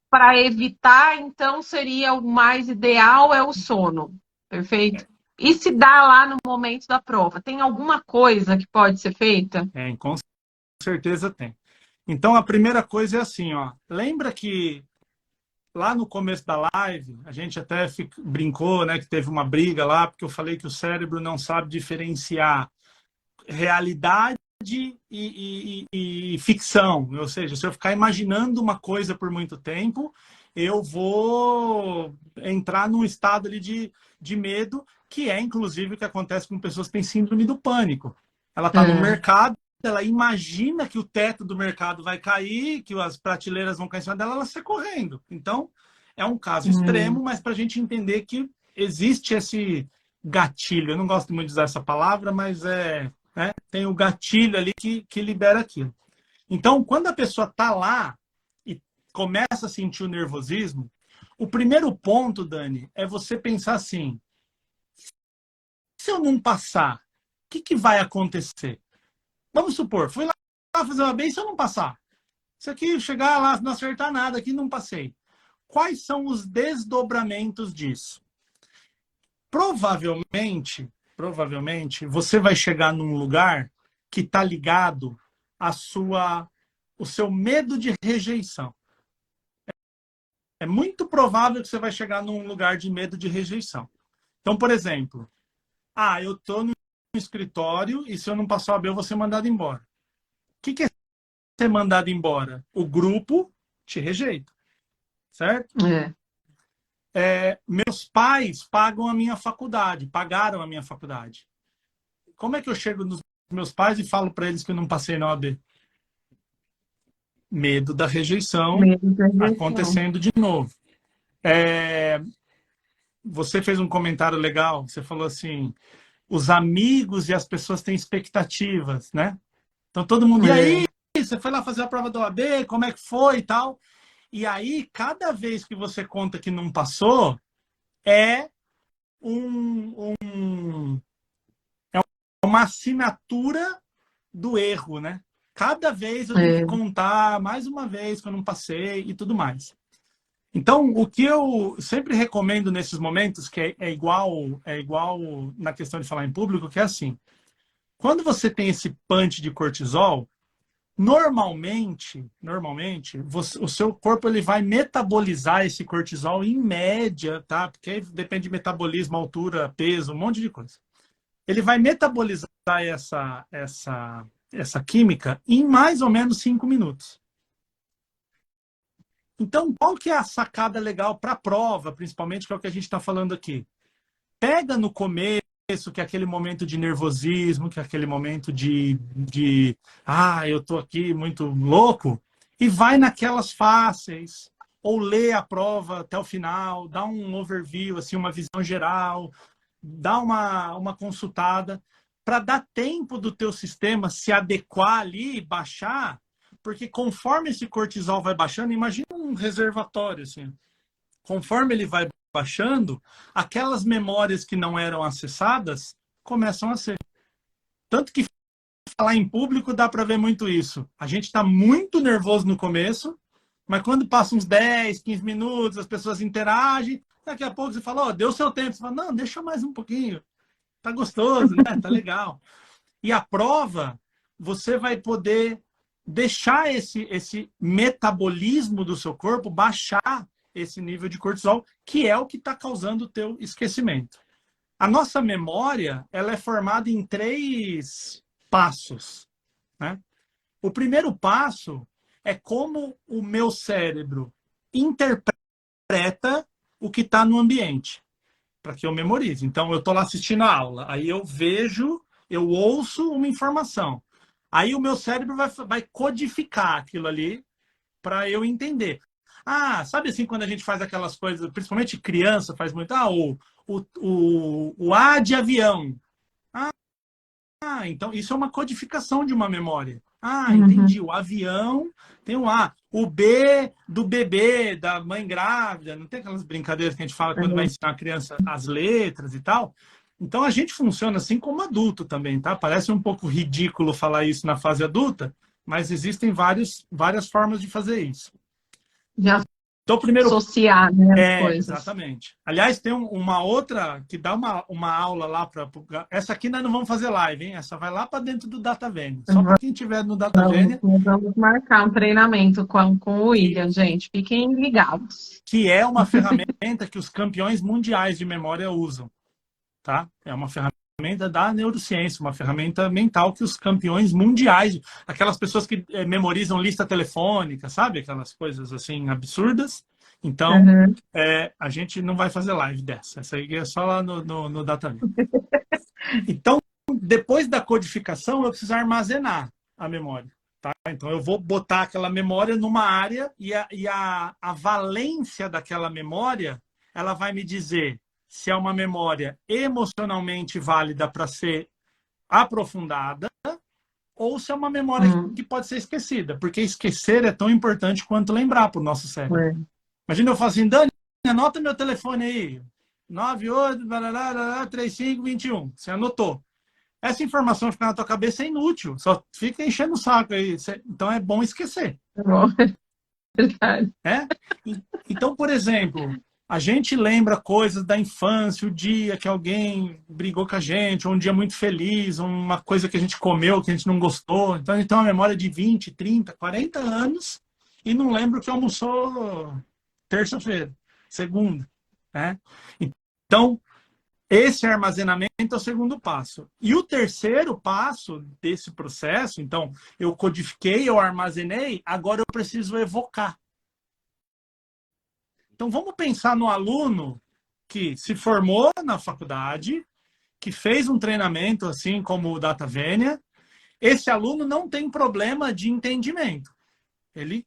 A: para evitar, então, seria o mais ideal é o sono, perfeito? E se dá lá no momento da prova, tem alguma coisa que pode ser feita?
B: Com certeza tem. Então, a primeira coisa é assim, lembra que lá no começo da live, a gente até brincou, né, que teve uma briga lá, porque eu falei que o cérebro não sabe diferenciar realidade e ficção. Ou seja, se eu ficar imaginando uma coisa por muito tempo, eu vou entrar num estado ali de medo, que é inclusive o que acontece com pessoas que têm síndrome do pânico. Ela está no mercado, ela imagina que o teto do mercado vai cair, que as prateleiras vão cair em cima dela, ela sai correndo. Então, é um caso extremo, mas para a gente entender que existe esse gatilho. Eu não gosto muito de usar essa palavra, mas tem o gatilho ali que libera aquilo. Então, quando a pessoa está lá e começa a sentir o nervosismo, o primeiro ponto, Dani, é você pensar assim: se eu não passar, o que vai acontecer? Vamos supor, fui lá fazer uma bem, se eu não passar. Isso aqui, chegar lá, não acertar nada, aqui não passei. Quais são os desdobramentos disso? Provavelmente, você vai chegar num lugar que está ligado o seu medo de rejeição. É muito provável que você vai chegar num lugar de medo de rejeição. Então, por exemplo, eu estou no escritório e se eu não passar o AB, eu vou ser mandado embora. O que é ser mandado embora? O grupo te rejeita, certo? Meus pais pagaram a minha faculdade. Como é que eu chego nos meus pais e falo para eles que eu não passei na OAB? Medo da rejeição acontecendo de novo. Você fez um comentário legal, você falou assim, os amigos e as pessoas têm expectativas, né? Então todo mundo, e aí, você foi lá fazer a prova da OAB, como é que foi e tal? E aí, cada vez que você conta que não passou, é uma assinatura do erro, né? Cada vez eu tenho que contar mais uma vez que eu não passei e tudo mais. Então, o que eu sempre recomendo nesses momentos, que é igual na questão de falar em público, que é assim, quando você tem esse punch de cortisol, normalmente o seu corpo ele vai metabolizar esse cortisol em média, tá? Porque aí depende de metabolismo, altura, peso, um monte de coisa. Ele vai metabolizar essa química em mais ou menos 5 minutos. Então, qual que é a sacada legal para a prova, principalmente, que é o que a gente está falando aqui? Pega no começo, que é aquele momento de nervosismo, que é aquele momento eu tô aqui muito louco, e vai naquelas fáceis, ou lê a prova até o final, dá um overview, assim, uma visão geral, dá uma consultada, para dar tempo do teu sistema se adequar ali, baixar, porque conforme esse cortisol vai baixando, imagina um reservatório, assim, conforme ele vai baixando, aquelas memórias que não eram acessadas começam a ser. Tanto que falar em público dá para ver muito isso. A gente está muito nervoso no começo, mas quando passa uns 10, 15 minutos, as pessoas interagem, daqui a pouco você fala, oh, deu seu tempo. Você fala, não, deixa mais um pouquinho. Tá gostoso, né? Tá legal. E a prova, você vai poder deixar esse metabolismo do seu corpo baixar esse nível de cortisol, que é o que está causando o teu esquecimento. A nossa memória, ela é formada em 3 passos, né? O primeiro passo é como o meu cérebro interpreta o que está no ambiente, para que eu memorize. Então, eu estou lá assistindo a aula, aí eu vejo, eu ouço uma informação. Aí o meu cérebro vai codificar aquilo ali para eu entender. Ah, sabe assim, quando a gente faz aquelas coisas, principalmente criança faz muito, o A de avião. Então isso é uma codificação de uma memória. Entendi, o avião tem um A. O B do bebê, da mãe grávida, não tem aquelas brincadeiras que a gente fala quando vai ensinar a criança as letras e tal? Então a gente funciona assim como adulto também, tá? Parece um pouco ridículo falar isso na fase adulta, mas existem várias formas de fazer isso.
C: Já
B: Então, primeiro,
C: associar, né, as coisas.
B: Exatamente. Aliás, tem uma outra que dá uma aula lá para... Essa aqui nós não vamos fazer live, hein? Essa vai lá para dentro do DataVenia. Só para quem estiver no DataVenia.
C: Vamos marcar um treinamento com o William, gente. Fiquem ligados.
B: Que é uma ferramenta que os campeões mundiais de memória usam. Tá? É uma ferramenta da neurociência, uma ferramenta mental que os campeões mundiais, aquelas pessoas que memorizam lista telefônica, sabe? Aquelas coisas assim absurdas. Então, a gente não vai fazer live dessa. Essa aí é só lá no DataVenia. Então, depois da codificação, eu preciso armazenar a memória. Tá? Então, eu vou botar aquela memória numa área e a valência daquela memória, ela vai me dizer se é uma memória emocionalmente válida para ser aprofundada ou se é uma memória que pode ser esquecida, porque esquecer é tão importante quanto lembrar para o nosso cérebro. Imagina eu falo assim, Dani, anota meu telefone aí, 98-3521, você anotou. Essa informação ficar na tua cabeça é inútil, só fica enchendo o saco aí. Então é bom esquecer.
C: É bom. Verdade.
B: Então, por exemplo, a gente lembra coisas da infância, o dia que alguém brigou com a gente, ou um dia muito feliz, uma coisa que a gente comeu, que a gente não gostou. Então, a gente tem uma memória de 20, 30, 40 anos e não lembra o que almoçou terça-feira, segunda. Né? Então, esse armazenamento é o segundo passo. E o terceiro passo desse processo, então, eu codifiquei, eu armazenei, agora eu preciso evocar. Então, vamos pensar no aluno que se formou na faculdade, que fez um treinamento, assim como o DataVenia. Esse aluno não tem problema de entendimento. Ele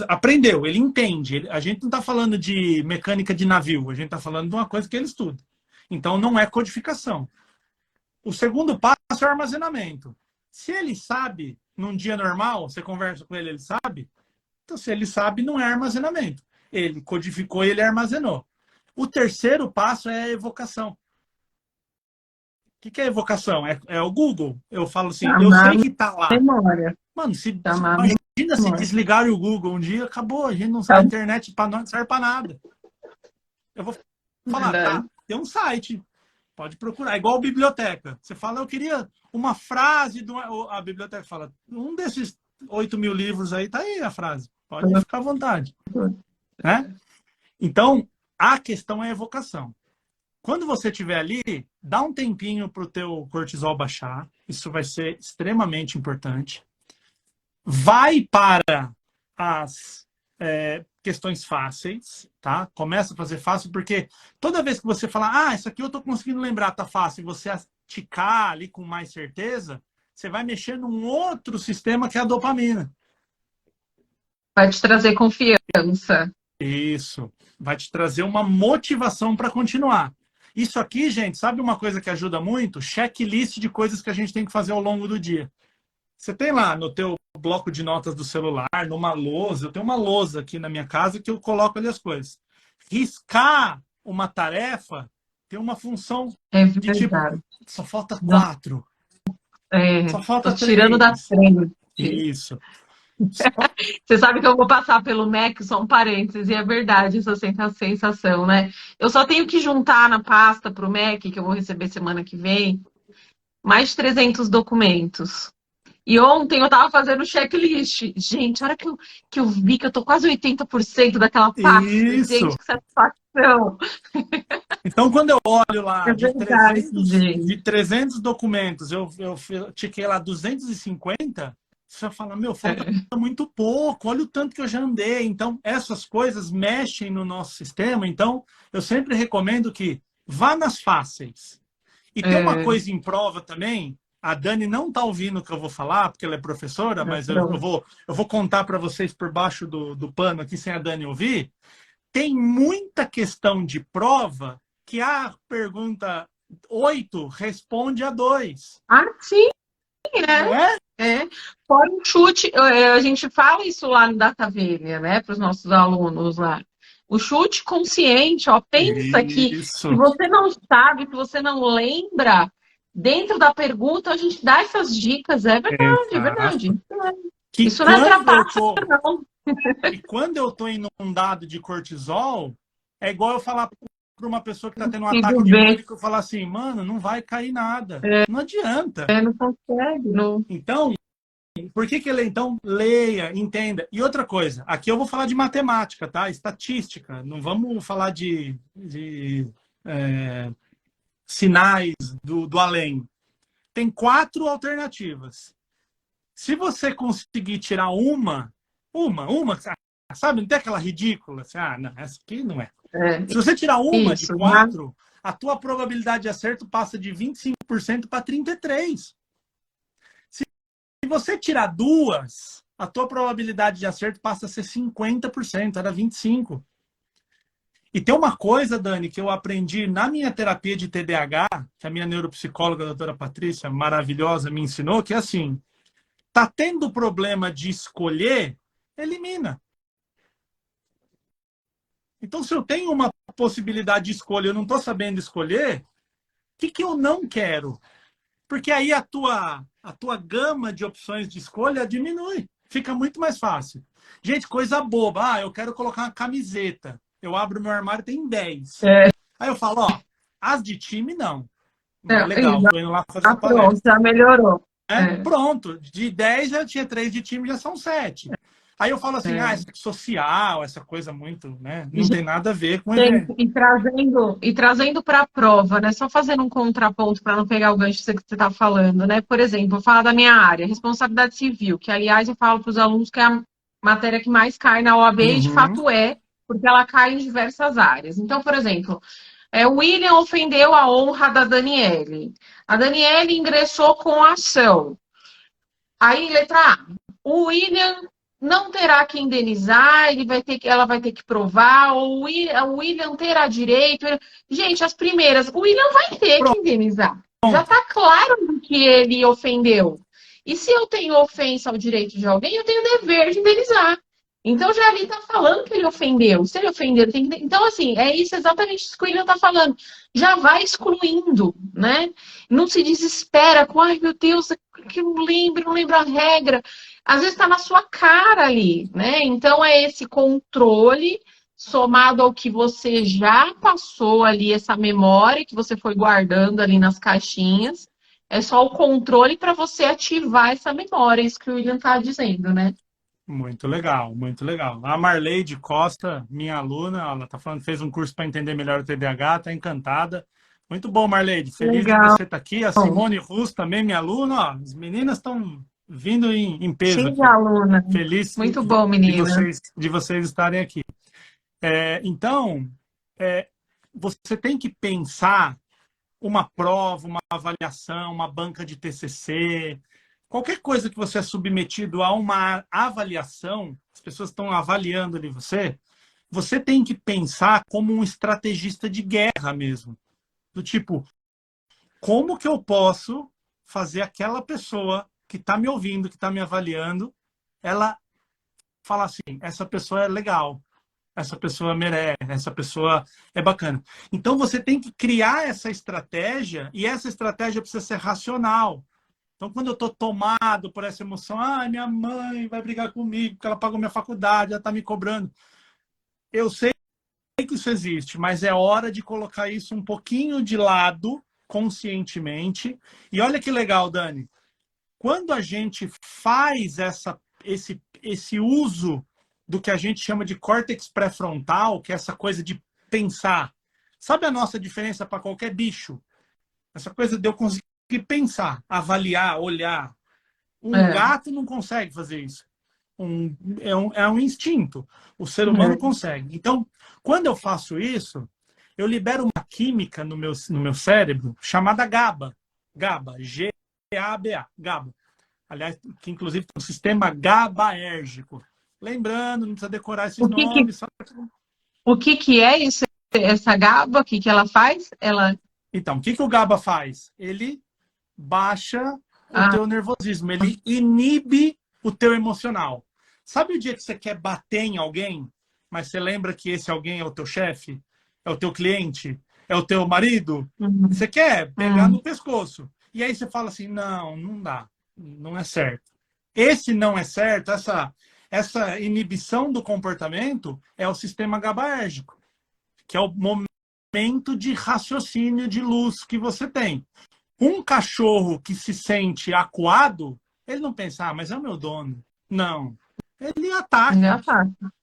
B: aprendeu, ele entende. A gente não está falando de mecânica de navio, a gente está falando de uma coisa que ele estuda. Então, não é codificação. O segundo passo é o armazenamento. Se ele sabe, num dia normal, você conversa com ele sabe? Então, se ele sabe, não é armazenamento. Ele codificou e ele armazenou. O terceiro passo é a evocação. O que é evocação? É o Google. Eu falo assim, eu sei que está lá.
C: Memória.
B: Mano, imagina se desligar o Google um dia, acabou. A gente não sabe, a internet não serve para nada. Eu vou falar, tá, tem um site, pode procurar. É igual a biblioteca. Você fala, eu queria uma frase, a biblioteca fala, um desses 8.000 livros aí, tá aí a frase. Pode ficar à vontade. Né? Então, a questão é a evocação. Quando você estiver ali, dá um tempinho para o teu cortisol baixar. Isso vai ser extremamente importante. Vai para questões fáceis, tá? Começa a fazer fácil, porque toda vez que você falar, isso aqui eu tô conseguindo lembrar, tá fácil, e você ticar ali com mais certeza, você vai mexer num outro sistema que é a dopamina.
A: Vai te trazer confiança.
B: Isso. Vai te trazer uma motivação para continuar. Isso aqui, gente, sabe uma coisa que ajuda muito? Checklist de coisas que a gente tem que fazer ao longo do dia. Você tem lá no teu bloco de notas do celular, numa lousa, eu tenho uma lousa aqui na minha casa que eu coloco ali as coisas. Riscar uma tarefa tem uma função de tipo, só falta 4. Só falta 3.
A: Tirando da frente.
B: Isso.
A: Você sabe que eu vou passar pelo Mac, só um parênteses, e é verdade essa sensação, né? Eu só tenho que juntar na pasta para o Mac, que eu vou receber semana que vem, mais de 300 documentos. E ontem eu estava fazendo checklist. Gente, a hora que eu vi que eu tô quase 80% daquela pasta, gente, que satisfação.
B: Então, quando eu olho lá de 300 documentos, eu tiquei lá 250, você fala, meu, falta muito pouco, olha o tanto que eu já andei. Então, essas coisas mexem no nosso sistema. Então, eu sempre recomendo que vá nas fáceis. E tem uma coisa em prova também, a Dani não está ouvindo o que eu vou falar, porque ela é professora, mas eu vou contar para vocês por baixo do pano aqui, sem a Dani ouvir. Tem muita questão de prova que a pergunta 8 responde a 2.
A: Sim, Fora um chute, a gente fala isso lá no DataVenia, né, para os nossos alunos lá. O chute consciente, pensa que você não sabe, que você não lembra, dentro da pergunta a gente dá essas dicas, é verdade. Isso não é trapaça, não.
B: E quando eu estou inundado de cortisol, é igual eu falar para uma pessoa que está tendo um ataque de pânico, eu falar assim, mano, não vai cair nada. Não adianta.
A: Não consegue, não.
B: Então, por que ele, então, leia, entenda. E outra coisa, aqui eu vou falar de matemática, tá? Estatística. Não vamos falar de sinais do além. Tem 4 alternativas. Se você conseguir tirar uma, sabe, não tem aquela ridícula, assim, não, essa aqui não é. Se você tirar uma de 4, a tua probabilidade de acerto passa de 25% para 33%. Se você tirar 2, a tua probabilidade de acerto passa a ser 50%, era 25%. E tem uma coisa, Dani, que eu aprendi na minha terapia de TDAH, que a minha neuropsicóloga, a doutora Patrícia, maravilhosa, me ensinou, que é assim, tá tendo problema de escolher, elimina. Então, se eu tenho uma possibilidade de escolha, eu não estou sabendo escolher, o que eu não quero? Porque aí a tua gama de opções de escolha diminui. Fica muito mais fácil. Gente, coisa boba. Eu quero colocar uma camiseta. Eu abro meu armário, tem 10. Aí eu falo, as de time, não. Legal, tô indo lá fazer a palestra.
A: Pronto, já melhorou.
B: Pronto, de 10 já tinha 3 de time, já são 7. Aí eu falo assim, social, essa coisa muito, né? Não tem nada a ver com evento.
A: E trazendo para a prova, né? Só fazendo um contraponto para não pegar o gancho que você está falando, né? Por exemplo, vou falar da minha área, responsabilidade civil, que aliás eu falo para os alunos que é a matéria que mais cai na OAB, e de fato porque ela cai em diversas áreas. Então, por exemplo, o William ofendeu a honra da Daniele. A Daniele ingressou com a ação. Aí, letra A, o William não terá que indenizar, ela vai ter que provar, ou o William terá direito. Gente, as primeiras, o William vai ter que indenizar. Já está claro que ele ofendeu. E se eu tenho ofensa ao direito de alguém, eu tenho o dever de indenizar. Então, já ali está falando que ele ofendeu. Se ele ofendeu, tem que... Então, assim, é isso exatamente isso que o William está falando. Já vai excluindo, né? Não se desespera com, ai, meu Deus, que eu não lembro a regra. Às vezes está na sua cara ali, né? Então, é esse controle somado ao que você já passou ali, essa memória que você foi guardando ali nas caixinhas. É só o controle para você ativar essa memória, isso que o William está dizendo, né?
B: Muito legal, muito legal. A Marleide Costa, minha aluna, ela tá falando, fez um curso para entender melhor o TDAH, tá encantada. Muito bom, Marleide. Feliz de você estar aqui. A Simone Russo também, minha aluna. As meninas estão vindo em peso
A: Cheio
B: aqui.
A: de aluna.
B: Feliz
A: Muito bom, menina.
B: de vocês estarem aqui. Então, você tem que pensar uma prova, uma avaliação, uma banca de TCC, qualquer coisa que você é submetido a uma avaliação, as pessoas estão avaliando ali você tem que pensar como um estrategista de guerra mesmo. Do tipo, como que eu posso fazer aquela pessoa que está me ouvindo, que está me avaliando, ela falar assim, essa pessoa é legal, essa pessoa merece, essa pessoa é bacana. Então você tem que criar essa estratégia e essa estratégia precisa ser racional. Então quando eu estou tomado por essa emoção, minha mãe vai brigar comigo porque ela pagou minha faculdade, ela está me cobrando. Eu sei que isso existe, mas é hora de colocar isso um pouquinho de lado, conscientemente. E olha que legal, Dani. Quando a gente faz esse uso do que a gente chama de córtex pré-frontal, que é essa coisa de pensar. Sabe a nossa diferença para qualquer bicho? Essa coisa de eu conseguir pensar, avaliar, olhar. Um gato não consegue fazer isso. É um instinto. O ser humano consegue. Então, quando eu faço isso, eu libero uma química no meu cérebro chamada GABA. GABA, G-A-B-A, GABA. Aliás, que inclusive tem um sistema GABAérgico. Lembrando, não precisa decorar esses nomes.
A: O que é isso, essa GABA? O que ela faz?
B: Então, o que o GABA faz? Ele baixa o teu nervosismo, ele inibe o teu emocional. Sabe o dia que você quer bater em alguém, mas você lembra que esse alguém é o teu chefe? É o teu cliente? É o teu marido? Você quer pegar no pescoço. E aí você fala assim, não dá. Não é certo. Esse não é certo, essa inibição do comportamento é o sistema GABAérgico, que é o momento de raciocínio de luz que você tem. Um cachorro que se sente acuado, ele não pensa, mas é o meu dono. Não. Ele ataca.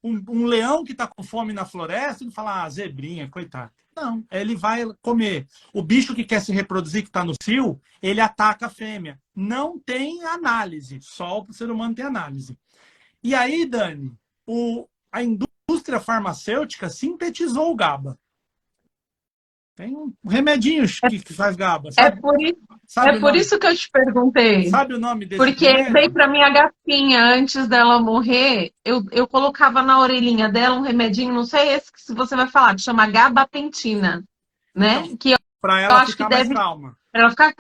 B: Um leão que está com fome na floresta, ele fala, zebrinha, coitado. Não, ele vai comer. O bicho que quer se reproduzir, que está no cio, ele ataca a fêmea. Não tem análise, só o ser humano tem análise. E aí, Dani, a indústria farmacêutica sintetizou o GABA. Tem um remedinho que faz GABA. Sabe?
A: Por isso que eu te perguntei.
B: Sabe o nome desse
A: Porque
B: remédio?
A: veio para minha gatinha, antes dela morrer, eu colocava na orelhinha dela um remedinho, não sei esse que você vai falar, que chama gabapentina, né?
B: Então,
A: que
B: para ela ficar mais calma.
A: Pra ela ficar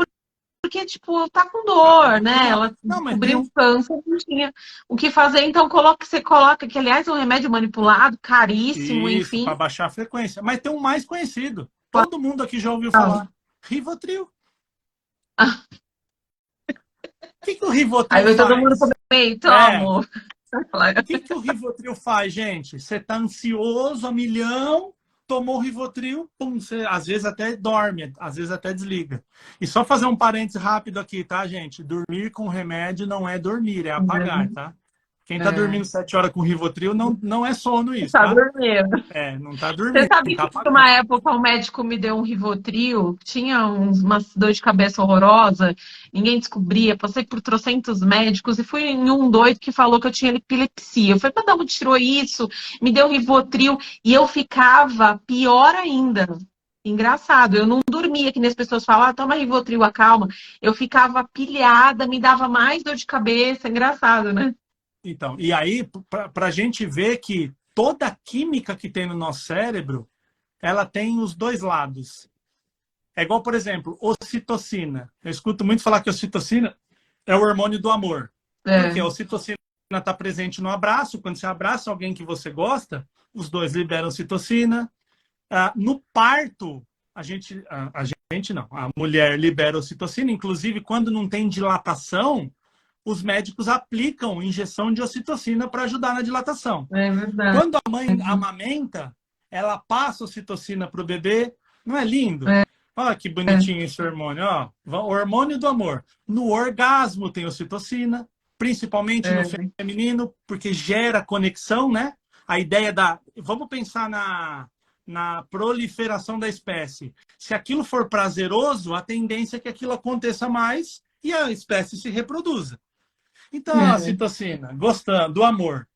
A: porque, tipo, tá com dor, né? Ela descobriu um câncer, não tinha o que fazer, então você coloca, que aliás é um remédio manipulado, caríssimo,
B: Isso,
A: enfim.
B: para baixar a frequência. Mas tem um mais conhecido. Todo mundo aqui já ouviu falar. Rivotril. O que o Rivotril faz?
A: Aí todo mundo comer, tomo.
B: O que o Rivotril faz, gente? Você tá ansioso a milhão, tomou o Rivotril, pum, você às vezes até dorme, às vezes até desliga. E só fazer um parênteses rápido aqui, tá, gente? Dormir com remédio não é dormir, é apagar, tá? Quem tá dormindo 7 horas com Rivotril não é sono isso, tá?
A: Tá dormindo.
B: Não tá dormindo.
A: Você sabe que por uma época o médico me deu um Rivotril, tinha umas dor de cabeça horrorosa, ninguém descobria, passei por trocentos médicos e fui em um doido que falou que eu tinha epilepsia. Eu falei, mas de onde tirou isso? Me deu Rivotril e eu ficava pior ainda. Engraçado, eu não dormia, que nem as pessoas falam, toma Rivotril, acalma. Eu ficava pilhada, me dava mais dor de cabeça, engraçado, né?
B: Então, e aí, para a gente ver que toda a química que tem no nosso cérebro, ela tem os dois lados. É igual, por exemplo, ocitocina. Eu escuto muito falar que a ocitocina é o hormônio do amor. Porque a ocitocina está presente no abraço. Quando você abraça alguém que você gosta, os dois liberam ocitocina. No parto, a mulher libera ocitocina. Inclusive, quando não tem dilatação, os médicos aplicam injeção de ocitocina para ajudar na dilatação.
A: É verdade.
B: Quando a mãe amamenta, ela passa ocitocina para o bebê. Não é lindo? Olha que bonitinho esse hormônio. Ó, o hormônio do amor. No orgasmo tem ocitocina, principalmente no feminino, porque gera conexão, né? A ideia Vamos pensar na proliferação da espécie. Se aquilo for prazeroso, a tendência é que aquilo aconteça mais e a espécie se reproduza. Então, a citocina, gostando, do amor.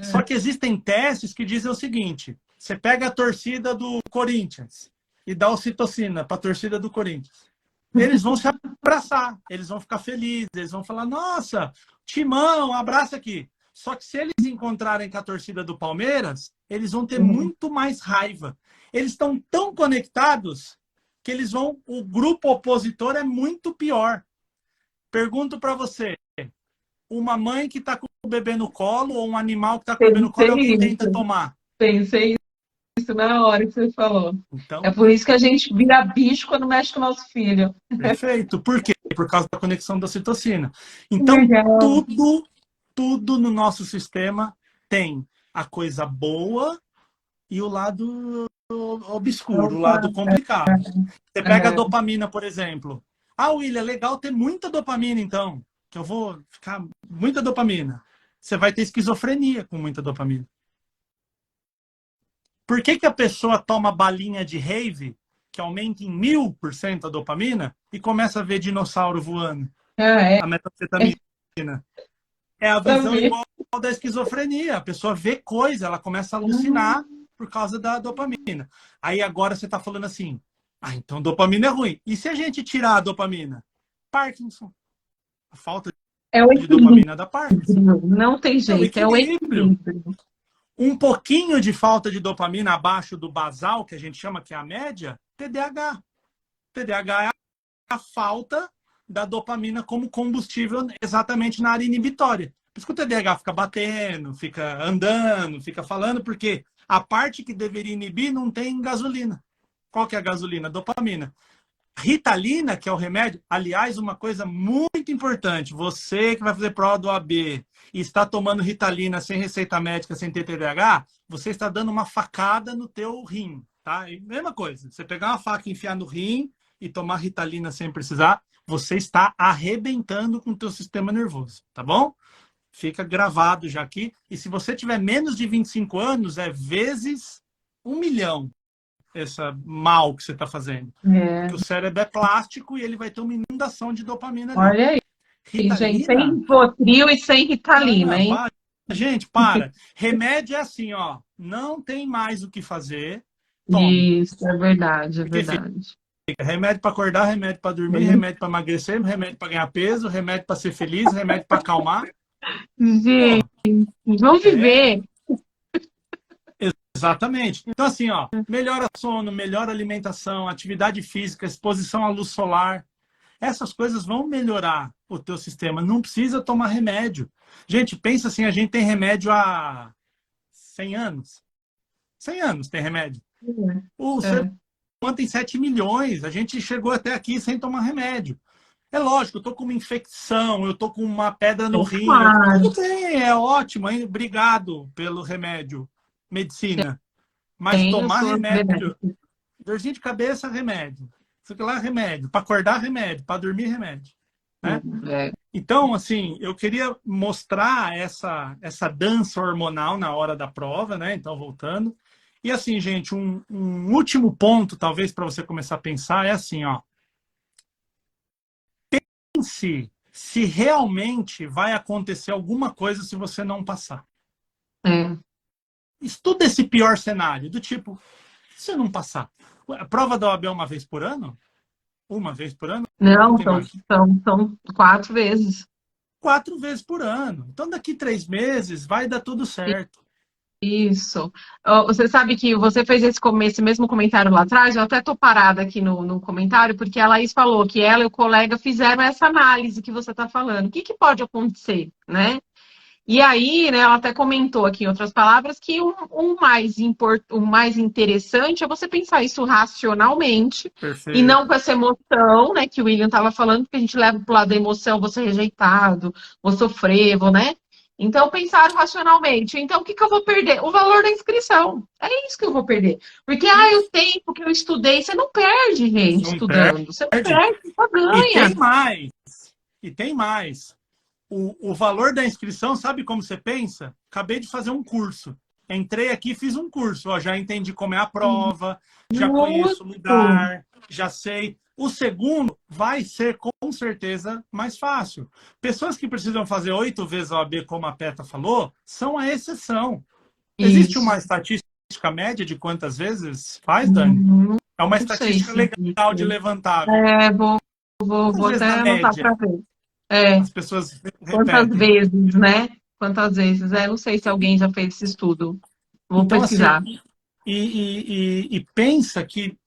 B: Só que existem testes que dizem o seguinte: você pega a torcida do Corinthians e dá ocitocina para a torcida do Corinthians. Eles vão se abraçar, eles vão ficar felizes, eles vão falar: nossa, Timão, abraça aqui. Só que se eles encontrarem com a torcida do Palmeiras, eles vão ter muito mais raiva. Eles estão tão conectados que eles vão. O grupo opositor é muito pior. Pergunto para você: uma mãe que está com o bebê no colo ou um animal que está com o bebê no colo, alguém tenta tomar?
C: Pensei isso na hora que você falou.
B: Então,
C: É por isso que a gente vira bicho quando mexe com o nosso filho.
B: perfeito. Por quê? Por causa da conexão da citocina. Então, tudo no nosso sistema tem a coisa boa e o lado obscuro, o lado complicado. Você pega a dopamina, por exemplo. Ah, William, é legal ter muita dopamina, então. Que eu vou ficar muita dopamina. Você vai ter esquizofrenia com muita dopamina. Por que que a pessoa toma balinha de rave, que aumenta em 1000% a dopamina, e começa a ver dinossauro voando? A metanfetamina. É a visão igual da esquizofrenia. A pessoa vê coisa, ela começa a alucinar por causa da dopamina. Aí agora você está falando assim: ah, então dopamina é ruim. E se a gente tirar a dopamina? Parkinson. A falta de dopamina da Parkinson.
C: Não tem jeito, é o equilíbrio.
B: Um pouquinho de falta de dopamina abaixo do basal, que a gente chama que é a média, TDAH. TDAH é a falta da dopamina como combustível exatamente na área inibitória. Por isso que o TDAH fica batendo, fica andando, fica falando, porque a parte que deveria inibir não tem gasolina. Qual que é a gasolina? Dopamina. Ritalina, que é o remédio, aliás, uma coisa muito importante, você que vai fazer prova do AB e está tomando Ritalina sem receita médica, sem ter TDAH, você está dando uma facada no teu rim, tá? E mesma coisa, você pegar uma faca e enfiar no rim e tomar Ritalina sem precisar, você está arrebentando com o teu sistema nervoso, tá bom? Fica gravado já aqui. E se você tiver menos de 25 anos, é vezes 1 milhão. Essa mal que você está fazendo. Porque o cérebro é plástico e ele vai ter uma inundação de dopamina ali.
C: Olha aí,
B: Ritalina,
C: gente, sem Rivotril e sem Ritalina, hein?
B: Gente, para. Remédio é assim, ó. Não tem mais o que fazer. Tome.
C: Isso, é verdade, é
B: Porque
C: verdade.
B: fica remédio para acordar, remédio para dormir, remédio para emagrecer, remédio para ganhar peso, remédio para ser feliz, remédio para acalmar.
C: Gente, vamos viver.
B: Exatamente. Então, assim, ó, melhora sono, melhora alimentação, atividade física, exposição à luz solar. Essas coisas vão melhorar o teu sistema. Não precisa tomar remédio. Gente, pensa assim, a gente tem remédio há 100 anos. 100 anos tem remédio. O ser humano tem 7 milhões. A gente chegou até aqui sem tomar remédio. É lógico, eu tô com uma infecção, eu tô com uma pedra no rim. Tudo bem, é ótimo, hein? Obrigado pelo remédio. Medicina. Mas tomar remédio, dorzinha de cabeça, remédio. Isso que lá, remédio. Para acordar, remédio. Para dormir, remédio. Né? Então, assim, eu queria mostrar essa dança hormonal na hora da prova, né? Então, voltando. E assim, gente, um último ponto, talvez, para você começar a pensar, é assim, ó. Pense se realmente vai acontecer alguma coisa se você não passar. Estuda esse pior cenário, do tipo, se eu não passar, a prova da OAB é uma vez por ano? Uma vez por ano?
C: Não, são 4 vezes.
B: 4 vezes por ano. Então, daqui 3 meses, vai dar tudo certo.
C: Isso. Você sabe que você fez esse mesmo comentário lá atrás, eu até tô parada aqui no comentário, porque a Laís falou que ela e o colega fizeram essa análise que você está falando. O que pode acontecer, né? E aí, né, ela até comentou aqui, em outras palavras, que o mais interessante é você pensar isso racionalmente.
B: Perfeito.
C: E não com essa emoção, né, que o William estava falando, porque a gente leva para o lado da emoção, vou ser rejeitado, vou sofrer, né? Então, pensar racionalmente. Então, o que eu vou perder? O valor da inscrição. É isso que eu vou perder. Porque, o tempo que eu estudei, você não perde, gente,
B: Não
C: estudando. Você não perde, você só ganha.
B: E tem mais. O valor da inscrição, sabe como você pensa? Acabei de fazer um curso. Entrei aqui e fiz um curso. Ó, já entendi como é a prova, já conheço o lugar, já sei. O segundo vai ser, com certeza, mais fácil. Pessoas que precisam fazer 8 vezes a OAB, como a Peta falou, são a exceção. Existe
A: Isso.
B: uma estatística média de quantas vezes faz, Dani?
A: Não
B: É uma
A: sei
B: estatística
A: se existe.
B: legal de levantar, viu?
A: É, vou
B: Quantas vezes na
A: até anotar
B: média
A: para ver. É,
B: as pessoas
A: quantas
B: repetem?
A: vezes, né? Quantas vezes? É, não sei se alguém já fez esse estudo. Vou
B: Então, assim,
A: pesquisar.
B: e pensa que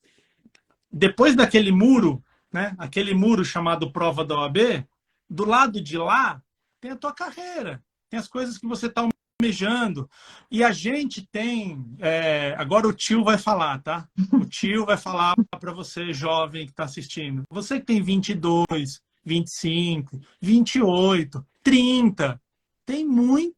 B: depois daquele muro, né, aquele muro chamado prova da OAB, do lado de lá tem a tua carreira, tem as coisas que você está almejando. E a gente tem. Agora o tio vai falar, tá? O tio vai falar para você, jovem que está assistindo. Você que tem 22, 25, 28, 30, tem muita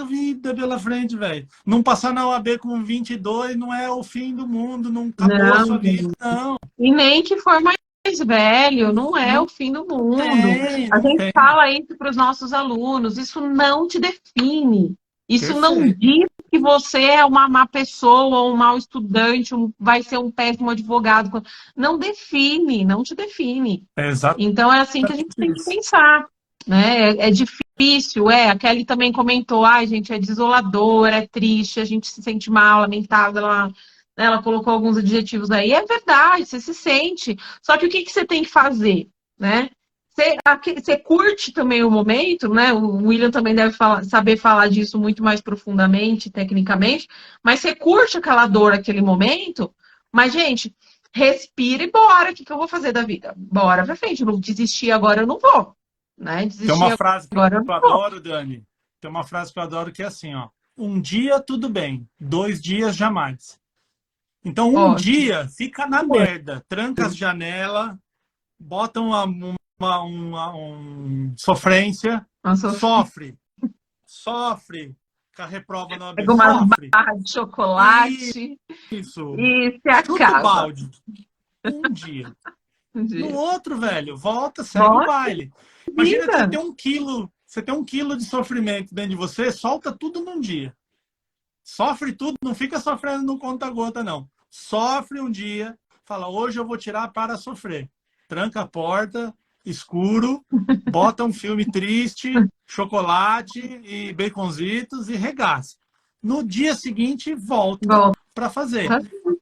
B: vida pela frente, velho. Não passar na OAB com 22 não é o fim do mundo, não acabou a
A: Não,
B: sua vida, não.
A: e nem que for mais velho, não é
B: Não
A: o fim do mundo.
B: tem,
A: A
B: não
A: gente
B: tem.
A: fala isso para os nossos alunos, isso não te define. Isso não
B: Perfeito.
A: diz que você é uma má pessoa, ou um mau estudante, vai ser um péssimo advogado. Não define, não te define.
B: É exatamente
A: Então é assim que a gente tem que
B: isso.
A: pensar, né? É difícil, a Kelly também comentou, ai, gente, é desolador, é triste, a gente se sente mal, lamentável, ela colocou alguns adjetivos aí. É verdade, você se sente. Só que o que você tem que fazer, né? Você curte também o momento, né? O William também deve saber falar disso muito mais profundamente, tecnicamente, mas você curte aquela dor, aquele momento, mas, gente, respira e bora. O que eu vou fazer da vida? Bora pra frente. Não desistir agora, eu não vou. Né?
B: Tem uma
A: Desistir
B: frase que
A: agora, eu
B: eu
A: não vou.
B: adoro, Dani. Tem uma frase que eu adoro que é assim, ó. Um dia tudo bem, 2 dias jamais. Então, um
A: Ótimo.
B: dia fica na merda, tranca as janelas, bota sofrência,
A: Nossa,
B: sofre, com a reprova na OAB,
A: pega umas
B: sofre.
A: barras de chocolate
B: Isso,
A: e se
B: chuta o
A: acaba.
B: balde. Um dia.
A: Um
B: No
A: dia.
B: outro, velho, volta, segue o
A: Bora,
B: baile. Imagina que
A: vida.
B: você tem 1 quilo de sofrimento dentro de você, solta tudo num dia. Sofre tudo, não fica sofrendo no conta-gota, não. Sofre um dia, fala, hoje eu vou tirar para sofrer. Tranca a porta, escuro, bota um filme triste, chocolate e baconzitos e regaça. No dia seguinte, volta
A: Volta.
B: para fazer.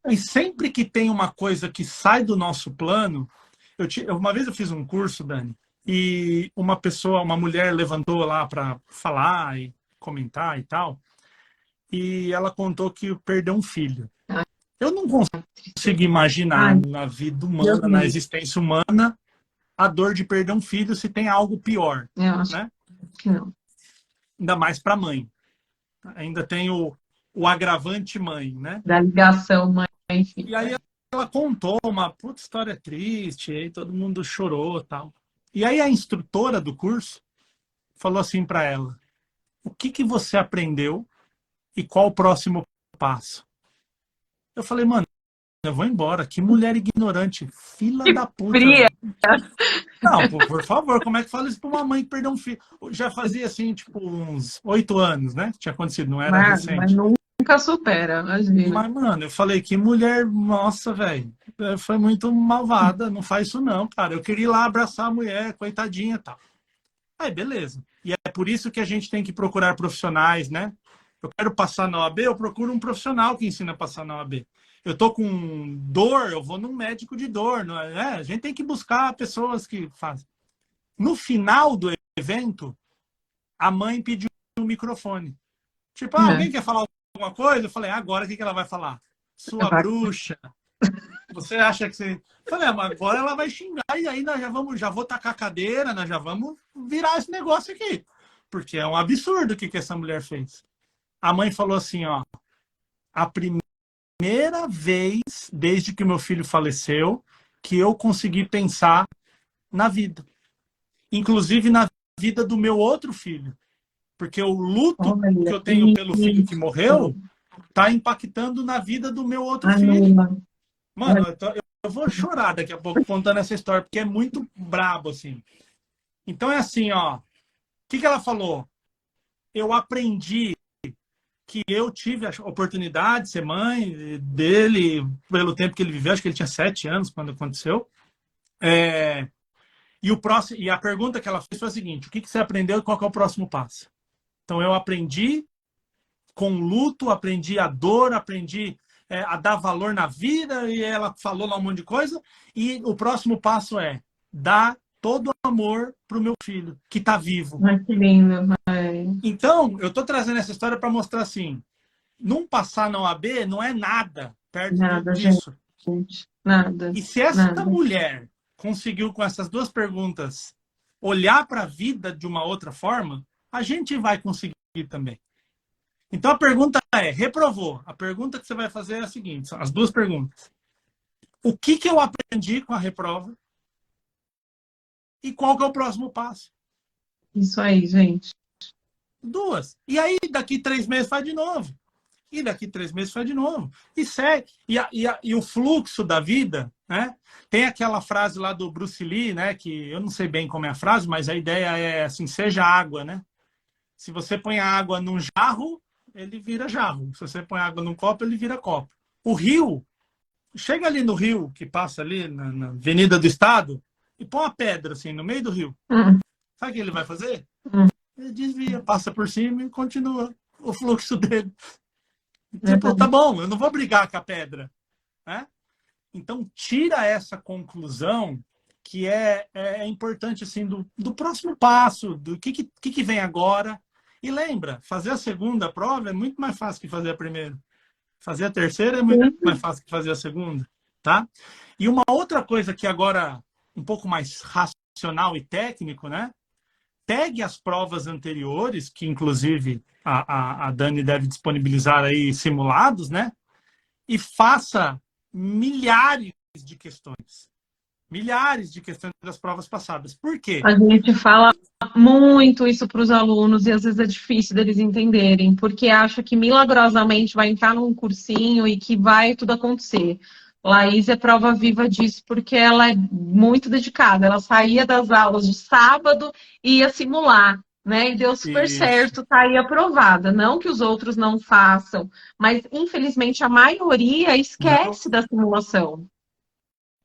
B: E sempre que tem uma coisa que sai do nosso plano, uma vez eu fiz um curso, Dani, e uma mulher levantou lá para falar e comentar e tal, e ela contou que perdeu um filho. Eu não consigo imaginar
A: Ai,
B: na vida
A: Deus
B: humana,
A: me
B: na
A: livre.
B: existência humana, a dor de perder um filho se tem algo pior,
A: Eu acho
B: né?
A: que não.
B: Ainda mais para mãe. Ainda tem o agravante mãe, né?
A: Da ligação, mãe, enfim.
B: E aí ela contou uma puta história triste, aí todo mundo chorou, tal. E aí a instrutora do curso falou assim para ela: "O que você aprendeu e qual o próximo passo?" Eu falei: "Mano, eu vou embora. Que mulher ignorante, fila
A: Que
B: da puta,
A: fria.
B: velho." Não, por favor, como é que fala isso para uma mãe que perdeu um filho? Já fazia assim, tipo, uns 8 anos, né? Tinha acontecido, não era
A: Mas
B: recente.
A: nunca supera, imagina.
B: Mas, mano, eu falei, que mulher, nossa, velho, foi muito malvada, não faz isso não, cara. Eu queria ir lá abraçar a mulher, coitadinha e tal. Aí, beleza. E é por isso que a gente tem que procurar profissionais, né? Eu quero passar na OAB, eu procuro um profissional que ensina a passar na OAB. Eu tô com dor, eu vou num médico de dor, não é? A gente tem que buscar pessoas que fazem. No final do evento, a mãe pediu o microfone. Tipo, alguém quer falar alguma coisa? Eu falei, agora o que ela vai falar? Sua bruxa. Você acha que você. Eu falei, mas agora ela vai xingar e aí nós já vou tacar a cadeira, nós já vamos virar esse negócio aqui. Porque é um absurdo o que essa mulher fez. A mãe falou assim, ó, a primeira vez desde que o meu filho faleceu que eu consegui pensar na vida. Inclusive na vida do meu outro filho. Porque o luto que eu tenho pelo filho que morreu tá impactando na vida do meu outro filho. Mano, eu vou chorar daqui a pouco contando essa história, porque é muito brabo, assim. Então é assim, ó. O que ela falou? Eu aprendi que eu tive a oportunidade de ser mãe dele pelo tempo que ele viveu. Acho que ele tinha 7 anos quando aconteceu. É, e a pergunta que ela fez foi a seguinte: o que você aprendeu e qual que é o próximo passo? Então, eu aprendi com luto, aprendi a dor, aprendi a dar valor na vida, e ela falou lá um monte de coisa. E o próximo passo é dar todo o amor para o meu filho, que está vivo.
C: Ai, que lindo. Ai.
B: Então, eu estou trazendo essa história para mostrar assim, não passar na OAB não é nada perto
C: Nada,
B: disso.
C: gente. Nada.
B: E se essa
C: Nada.
B: mulher conseguiu, com essas duas perguntas, olhar para a vida de uma outra forma, a gente vai conseguir também. Então a pergunta é, reprovou. A pergunta que você vai fazer é a seguinte, são as duas perguntas. O que eu aprendi com a reprova? E qual que é o próximo passo?
C: Isso aí, gente.
B: Duas. E aí, daqui 3 meses faz de novo. E daqui 3 meses faz de novo. E segue. E o fluxo da vida, né? Tem aquela frase lá do Bruce Lee, né? Que eu não sei bem como é a frase, mas a ideia é assim, seja água, né? Se você põe a água num jarro, ele vira jarro. Se você põe água num copo, ele vira copo. O rio, chega ali no rio, que passa ali na Avenida do Estado, e põe uma pedra assim no meio do rio. Sabe o que ele vai fazer? Ele desvia, passa por cima e continua o fluxo dele. Tipo, tá bom, eu não vou brigar com a pedra. Né? Então, tira essa conclusão que é importante assim, do próximo passo, do que vem agora. E lembra, fazer a segunda prova é muito mais fácil que fazer a primeira. Fazer a terceira é muito mais fácil que fazer a segunda. Tá? E uma outra coisa que agora, um pouco mais racional e técnico, né? Pegue as provas anteriores, que inclusive a Dani deve disponibilizar aí simulados, né? E faça milhares de questões. Milhares de questões das provas passadas. Por quê?
C: A gente fala muito isso para os alunos e às vezes é difícil deles entenderem, porque acha que milagrosamente vai entrar num cursinho e que vai tudo acontecer. Laís é prova viva disso, porque ela é muito dedicada. Ela saía das aulas de sábado e ia simular, né? E deu super
B: Isso.
C: certo, tá aí aprovada. Não que os outros não façam, mas infelizmente a maioria esquece da simulação.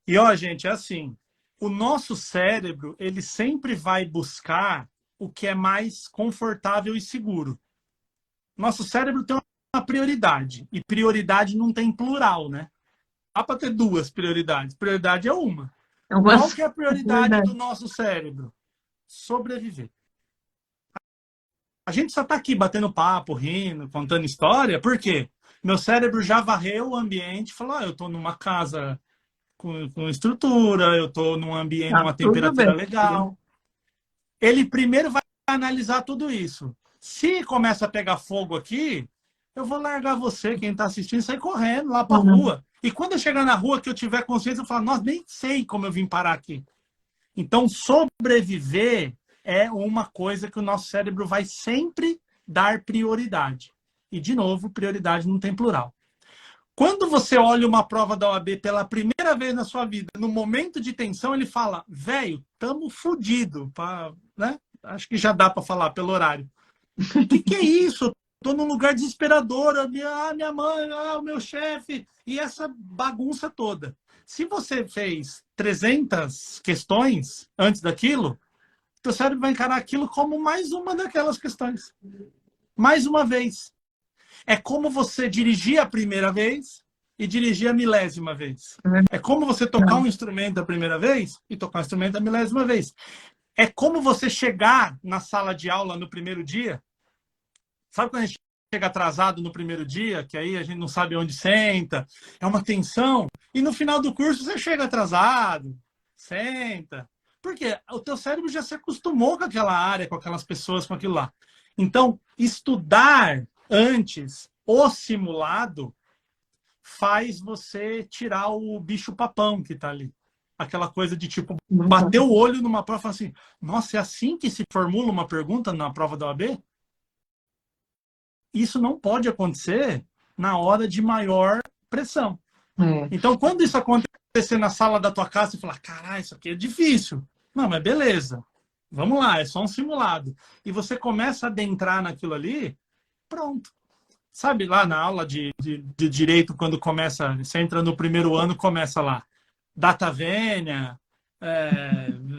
B: E ó, gente, é assim, o nosso cérebro, ele sempre vai buscar o que é mais confortável e seguro. Nosso cérebro tem uma prioridade, e prioridade não tem plural, né? Dá para ter duas prioridades. Prioridade é uma. Qual que é a prioridade do nosso cérebro? Sobreviver. A gente só está aqui batendo papo, rindo, contando história, por quê? Meu cérebro já varreu o ambiente e falou, eu estou numa casa com estrutura, eu estou num ambiente, numa temperatura legal. Ele primeiro vai analisar tudo isso. Se começa a pegar fogo aqui, eu vou largar você, quem está assistindo, e sair correndo lá para a rua. E quando eu chegar na rua, que eu tiver consciência, eu falo, nossa, nem sei como eu vim parar aqui. Então, sobreviver é uma coisa que o nosso cérebro vai sempre dar prioridade. E, de novo, prioridade não tem plural. Quando você olha uma prova da OAB pela primeira vez na sua vida, no momento de tensão, ele fala, velho, tamo fudido. Né? Acho que já dá para falar pelo horário. O que é isso? Tô num lugar desesperador, minha mãe, o meu chefe, e essa bagunça toda. Se você fez 300 questões antes daquilo, teu cérebro vai encarar aquilo como mais uma daquelas questões. Mais uma vez. É como você dirigir a primeira vez e dirigir a milésima vez. É como você tocar um instrumento a primeira vez e tocar um instrumento a milésima vez. É como você chegar na sala de aula no primeiro dia. Sabe quando a gente chega atrasado no primeiro dia, que aí a gente não sabe onde senta, é uma tensão, e no final do curso você chega atrasado, senta. Por quê? O teu cérebro já se acostumou com aquela área, com aquelas pessoas, com aquilo lá. Então, estudar antes o simulado faz você tirar o bicho-papão que está ali. Aquela coisa de tipo, bater o olho numa prova e falar assim, nossa, é assim que se formula uma pergunta na prova da OAB? Isso não pode acontecer na hora de maior pressão. Então, quando isso acontecer na sala da tua casa, você fala, caralho, isso aqui é difícil. Não, mas beleza. Vamos lá, é só um simulado. E você começa a adentrar naquilo ali, pronto. Sabe lá na aula de direito, quando começa, você entra no primeiro ano, começa lá, data vênia,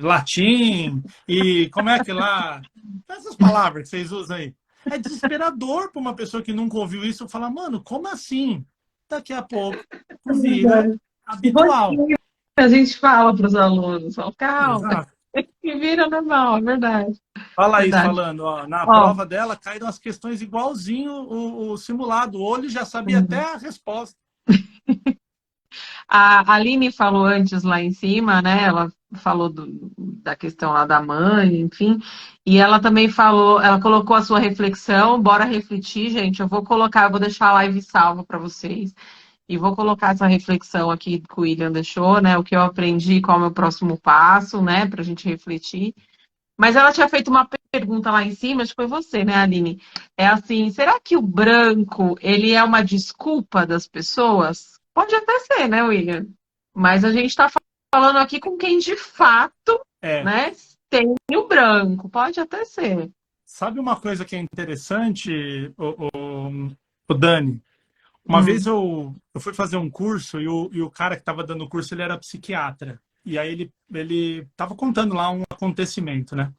B: latim, e como é que lá... Essas palavras que vocês usam aí. É desesperador para uma pessoa que nunca ouviu isso falar, mano, como assim? Daqui a pouco
C: É
B: vira
C: verdade.
B: habitual.
C: A gente fala para os alunos, fala, calma,
B: Exato.
C: que vira normal, é verdade.
B: Fala isso,
C: Verdade.
B: falando, ó, na
C: Ó,
B: prova dela caíram as questões igualzinho o simulado. O olho já sabia até a resposta.
C: a Aline falou antes lá em cima, né? Ela falou da questão lá da mãe, enfim, e ela também falou, ela colocou a sua reflexão, bora refletir, gente. Eu vou deixar a live salva para vocês. E vou colocar essa reflexão aqui que o William deixou, né? O que eu aprendi, qual é o meu próximo passo, né? Para a gente refletir. Mas ela tinha feito uma pergunta lá em cima, acho que foi você, né, Aline? É assim, será que o branco, ele é uma desculpa das pessoas? Pode até ser, né, William? Mas a gente está falando aqui com quem de fato,
B: É.
C: né, tem o branco. Pode até ser.
B: Sabe uma coisa que é interessante, o Dani? Uma vez eu fui fazer um curso e o cara que estava dando o curso, ele era psiquiatra. E aí ele estava contando lá um acontecimento, né?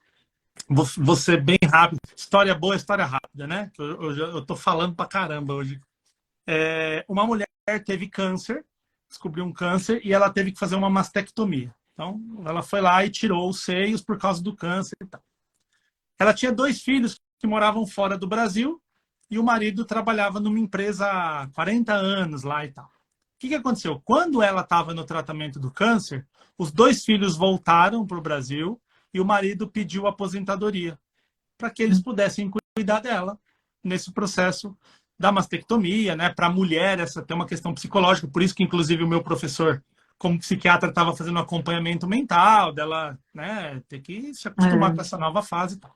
B: Vou ser bem rápido. História boa, história rápida, né? Eu tô falando pra caramba hoje. Uma mulher teve câncer, descobriu um câncer e ela teve que fazer uma mastectomia. Então, ela foi lá e tirou os seios por causa do câncer e tal. Ela tinha 2 filhos que moravam fora do Brasil e o marido trabalhava numa empresa há 40 anos lá e tal. O que aconteceu? Quando ela estava no tratamento do câncer, os 2 filhos voltaram para o Brasil e o marido pediu aposentadoria para que eles pudessem cuidar dela nesse processo da mastectomia, né? Para a mulher, essa tem uma questão psicológica, por isso que, inclusive, o meu professor, como psiquiatra, estava fazendo um acompanhamento mental dela, né? Ter que se acostumar com essa nova fase e tal.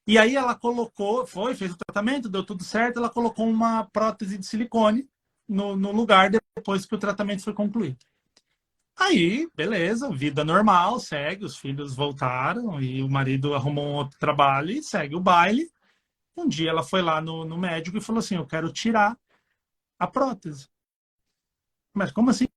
B: E aí ela colocou, fez o tratamento, deu tudo certo, ela colocou uma prótese de silicone no lugar depois que o tratamento foi concluído. Aí, beleza, vida normal, segue, os filhos voltaram e o marido arrumou um outro trabalho e segue o baile. Um dia ela foi lá no médico e falou assim, eu quero tirar a prótese. Mas como assim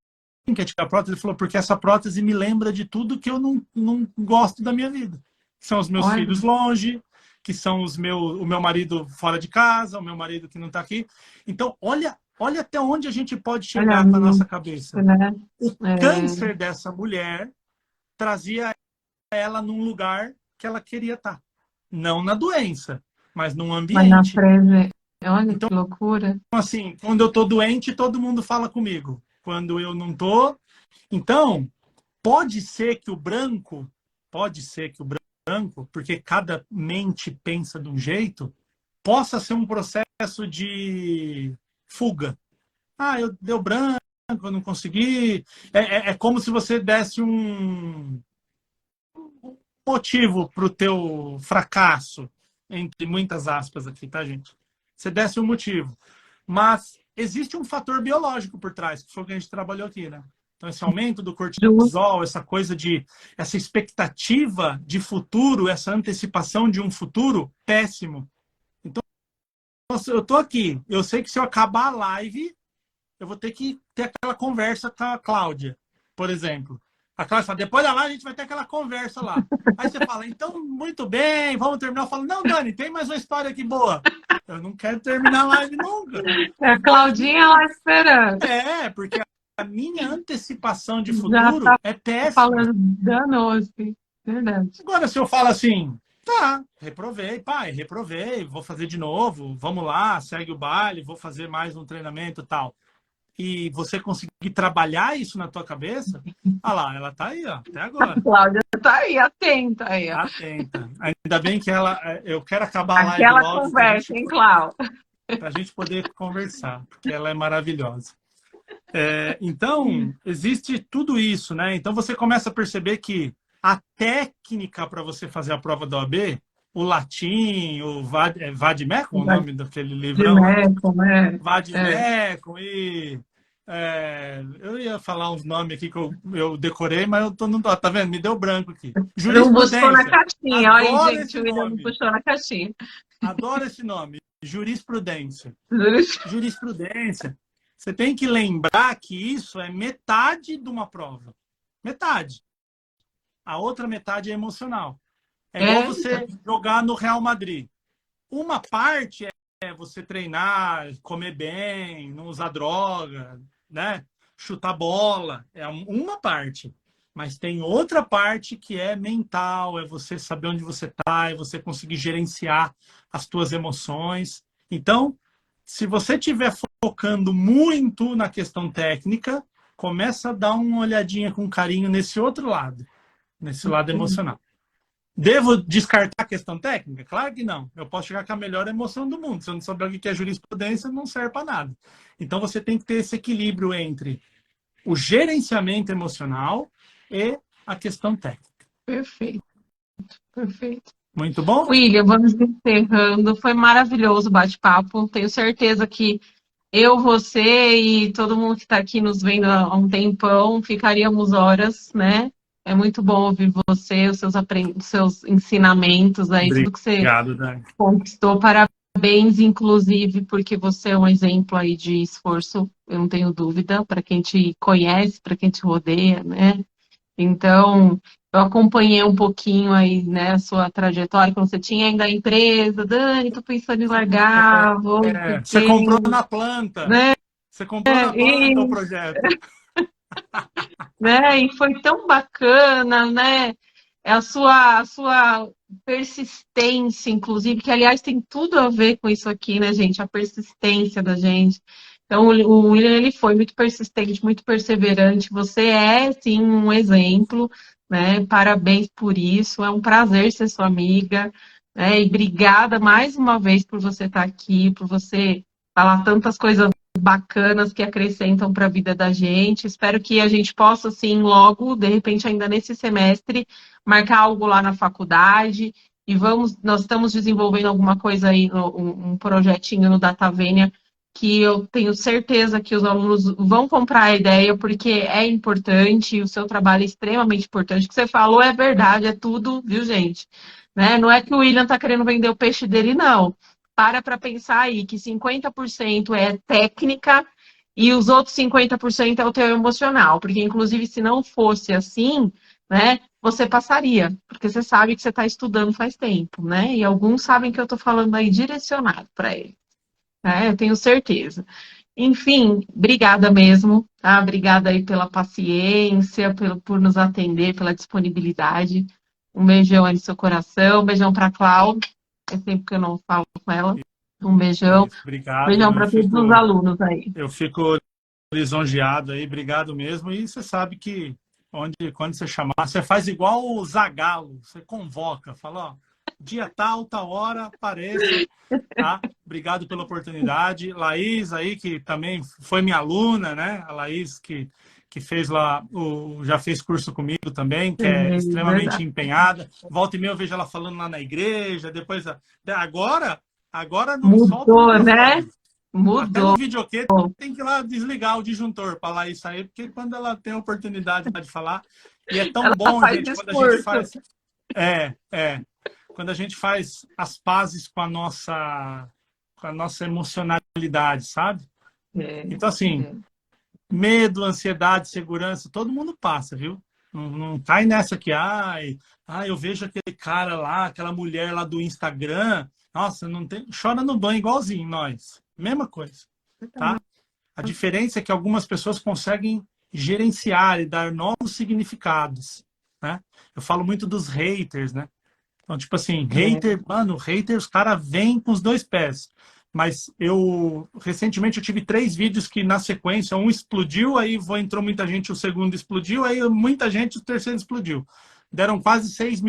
B: quer tirar a prótese? Ele falou, porque essa prótese me lembra de tudo que eu não gosto da minha vida. Que são os meus
C: Olha.
B: filhos longe, que são o meu marido fora de casa, o meu marido que não está aqui. Então, olha até onde a gente pode chegar com a nossa cabeça.
C: Né?
B: O câncer dessa mulher trazia ela num lugar que ela queria estar. Não na doença, mas num ambiente.
C: Mas na frente, olha então, que loucura.
B: Assim, quando eu estou doente, todo mundo fala comigo. Quando eu não estou... Então, pode ser que o branco, porque cada mente pensa de um jeito, possa ser um processo de fuga. Deu branco, eu não consegui. É como se você desse um motivo para o teu fracasso, entre muitas aspas aqui, tá, gente? Você desse um motivo. Mas existe um fator biológico por trás, que foi o que a gente trabalhou aqui, né? Então, esse aumento do cortisol, essa expectativa de futuro, essa antecipação de um futuro péssimo. Então, eu tô aqui. Eu sei que se eu acabar a live, eu vou ter que ter aquela conversa com a Cláudia, por exemplo. A Cláudia fala, depois da live a gente vai ter aquela conversa lá. Aí você fala, então, muito bem, vamos terminar. Eu falo, não, Dani, tem mais uma história aqui boa. Eu não quero terminar a live nunca.
C: É a Claudinha lá esperando.
B: Porque a minha antecipação de futuro é péssima.
C: Falando danou-se. Verdade.
B: Agora, se eu falo assim, tá, reprovei, pai, vou fazer de novo, vamos lá, segue o baile, vou fazer mais um treinamento e tal. E você conseguir trabalhar isso na tua cabeça, olha lá, ela tá aí, ó, até agora.
C: A Cláudia tá aí, atenta aí, ó.
B: Atenta. Ainda bem que eu quero acabar a live
C: Aquela
B: logo.
C: conversa, hein, Cláudia?
B: Pra gente poder conversar, porque ela é maravilhosa. Então, existe tudo isso, né? Então, você começa a perceber que a técnica para você fazer a prova da OAB, o latim, o Vademecum, o nome daquele livrão? Vademecum e... eu ia falar uns nomes aqui que eu decorei, mas eu não tô, tá vendo? Me deu branco aqui.
C: Jurisprudência. Não buscou na caixinha, olha aí, gente, o William não puxou na caixinha.
B: Adoro esse nome, jurisprudência. Jurisprudência. Você tem que lembrar que isso é metade de uma prova. Metade. a outra metade é emocional. É igual você jogar no Real Madrid. Uma parte é você treinar, comer bem, não usar droga, né? Chutar bola. É uma parte. Mas tem outra parte que é mental, é você saber onde você está, é você conseguir gerenciar as suas emoções. Então, se você estiver focando muito na questão técnica, começa a dar uma olhadinha com carinho nesse outro lado, nesse lado emocional. Devo descartar a questão técnica? Claro que não. Eu posso chegar com a melhor emoção do mundo. Se eu não souber o que é jurisprudência, não serve para nada. Então, você tem que ter esse equilíbrio entre o gerenciamento emocional e a questão técnica.
A: Perfeito, perfeito.
B: Muito bom?
A: William, vamos encerrando. Foi maravilhoso o bate-papo. Tenho certeza que eu, você e todo mundo que está aqui nos vendo há um tempão, ficaríamos horas, né? É muito bom ouvir você, os seus ensinamentos aí, tudo que você
B: Obrigado, Dani.
A: conquistou. Parabéns, inclusive, porque você é um exemplo aí de esforço, eu não tenho dúvida, para quem te conhece, para quem te rodeia, né? Então, eu acompanhei um pouquinho aí, né, a sua trajetória, quando você tinha ainda a empresa. Dani, tô pensando em largar, vou
B: Você comprou na planta.
A: né?
B: Você comprou na planta o projeto.
A: Né? E foi tão bacana, né? A sua persistência, inclusive, que aliás tem tudo a ver com isso aqui, né, gente? A persistência da gente. Então, o William, ele foi muito persistente, muito perseverante. Você é, sim, um exemplo, né? Parabéns por isso. É um prazer ser sua amiga, né? E obrigada mais uma vez por você estar aqui, por você falar tantas coisas bacanas que acrescentam para a vida da gente. Espero que a gente possa, assim, logo, de repente, ainda nesse semestre, marcar algo lá na faculdade. E nós estamos desenvolvendo alguma coisa aí, um projetinho no DataVenia, que eu tenho certeza que os alunos vão comprar a ideia, porque é importante, o seu trabalho é extremamente importante. O que você falou é verdade, é tudo, viu, gente? Né? Não é que o William está querendo vender o peixe dele, não. Para pensar aí que 50% é técnica e os outros 50% é o teu emocional. Porque, inclusive, se não fosse assim, né, você passaria. Porque você sabe que você está estudando faz tempo, né? E alguns sabem que eu estou falando aí direcionado para ele. Né? Eu tenho certeza. Enfim, obrigada mesmo, tá? Obrigada aí pela paciência, por nos atender, pela disponibilidade. Um beijão aí no seu coração, um beijão para a Cláudia. É tempo que eu não falo com ela. Um beijão.
B: Obrigado.
A: Beijão para todos os alunos aí.
B: Eu fico lisonjeado aí, obrigado mesmo. E você sabe que quando você chamar, você faz igual o Zagallo, você convoca, fala, ó, dia tal hora, apareça, tá? Obrigado pela oportunidade. Laís aí, que também foi minha aluna, né? A Laís que fez lá, já fez curso comigo também, que é extremamente empenhada. Volta e meia eu vejo ela falando lá na igreja, depois... Agora não solta o
A: mudou, né? Mudou.
B: Até no videokê tem que ir lá desligar o disjuntor para lá e sair, porque quando ela tem a oportunidade de falar, e é tão bom, gente, quando a gente faz... Quando a gente faz as pazes com a nossa emocionalidade, sabe? Então, assim, medo, ansiedade, segurança, todo mundo passa, viu? Não cai nessa que, eu vejo aquele cara lá, aquela mulher lá do Instagram, nossa, não tem... Chora no banho igualzinho nós. Mesma coisa, tá? A diferença é que algumas pessoas conseguem gerenciar e dar novos significados, né? Eu falo muito dos haters, né? Então, tipo assim, hater, os caras vêm com os dois pés. Mas recentemente eu tive 3 vídeos que na sequência, um explodiu, aí entrou muita gente, o segundo explodiu, aí muita gente, o terceiro explodiu. Deram quase 6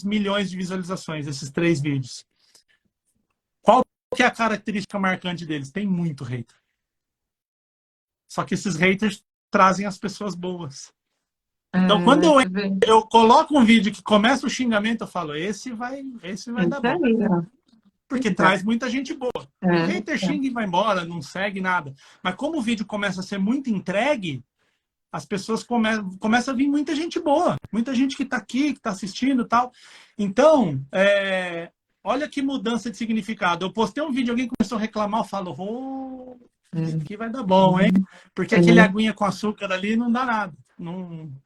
B: milhões de visualizações, esses 3 vídeos. Qual que é a característica marcante deles? Tem muito hater. Só que esses haters trazem as pessoas boas. Então, quando eu coloco um vídeo que começa o xingamento, eu falo, esse vai dar bom. Porque traz muita gente boa. O hater xinga e vai embora, não segue nada. Mas como o vídeo começa a ser muito entregue, as pessoas começa a vir muita gente boa. Muita gente que está aqui, que está assistindo e tal. Então, olha que mudança de significado. Eu postei um vídeo, alguém começou a reclamar, eu falo, isso aqui vai dar bom, hein? Porque aquele aguinha com açúcar ali não dá nada.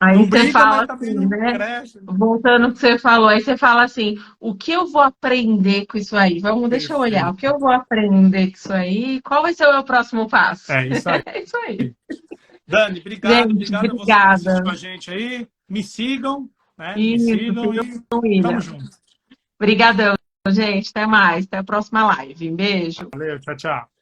C: Aí
B: não
C: você
B: briga,
C: fala
B: mas também
C: assim,
B: não
C: né?
B: cresce.
C: Voltando ao que você falou, aí você fala assim, o que eu vou aprender com isso aí? Deixa eu olhar, o que
B: Perfeito.
C: eu vou aprender com isso aí? Qual vai ser o meu próximo passo?
B: É isso aí.
C: É isso aí.
B: Dani, obrigado.
C: Gente,
B: Obrigado a você que assistiu
C: obrigada.
B: a gente aí. Me sigam, né? Me
C: Isso,
B: sigam
C: sigam
B: e
C: o
B: tamo
C: William.
B: junto.
C: Obrigadão, gente. Até mais. Até a próxima live. Um beijo.
B: Valeu, tchau, tchau.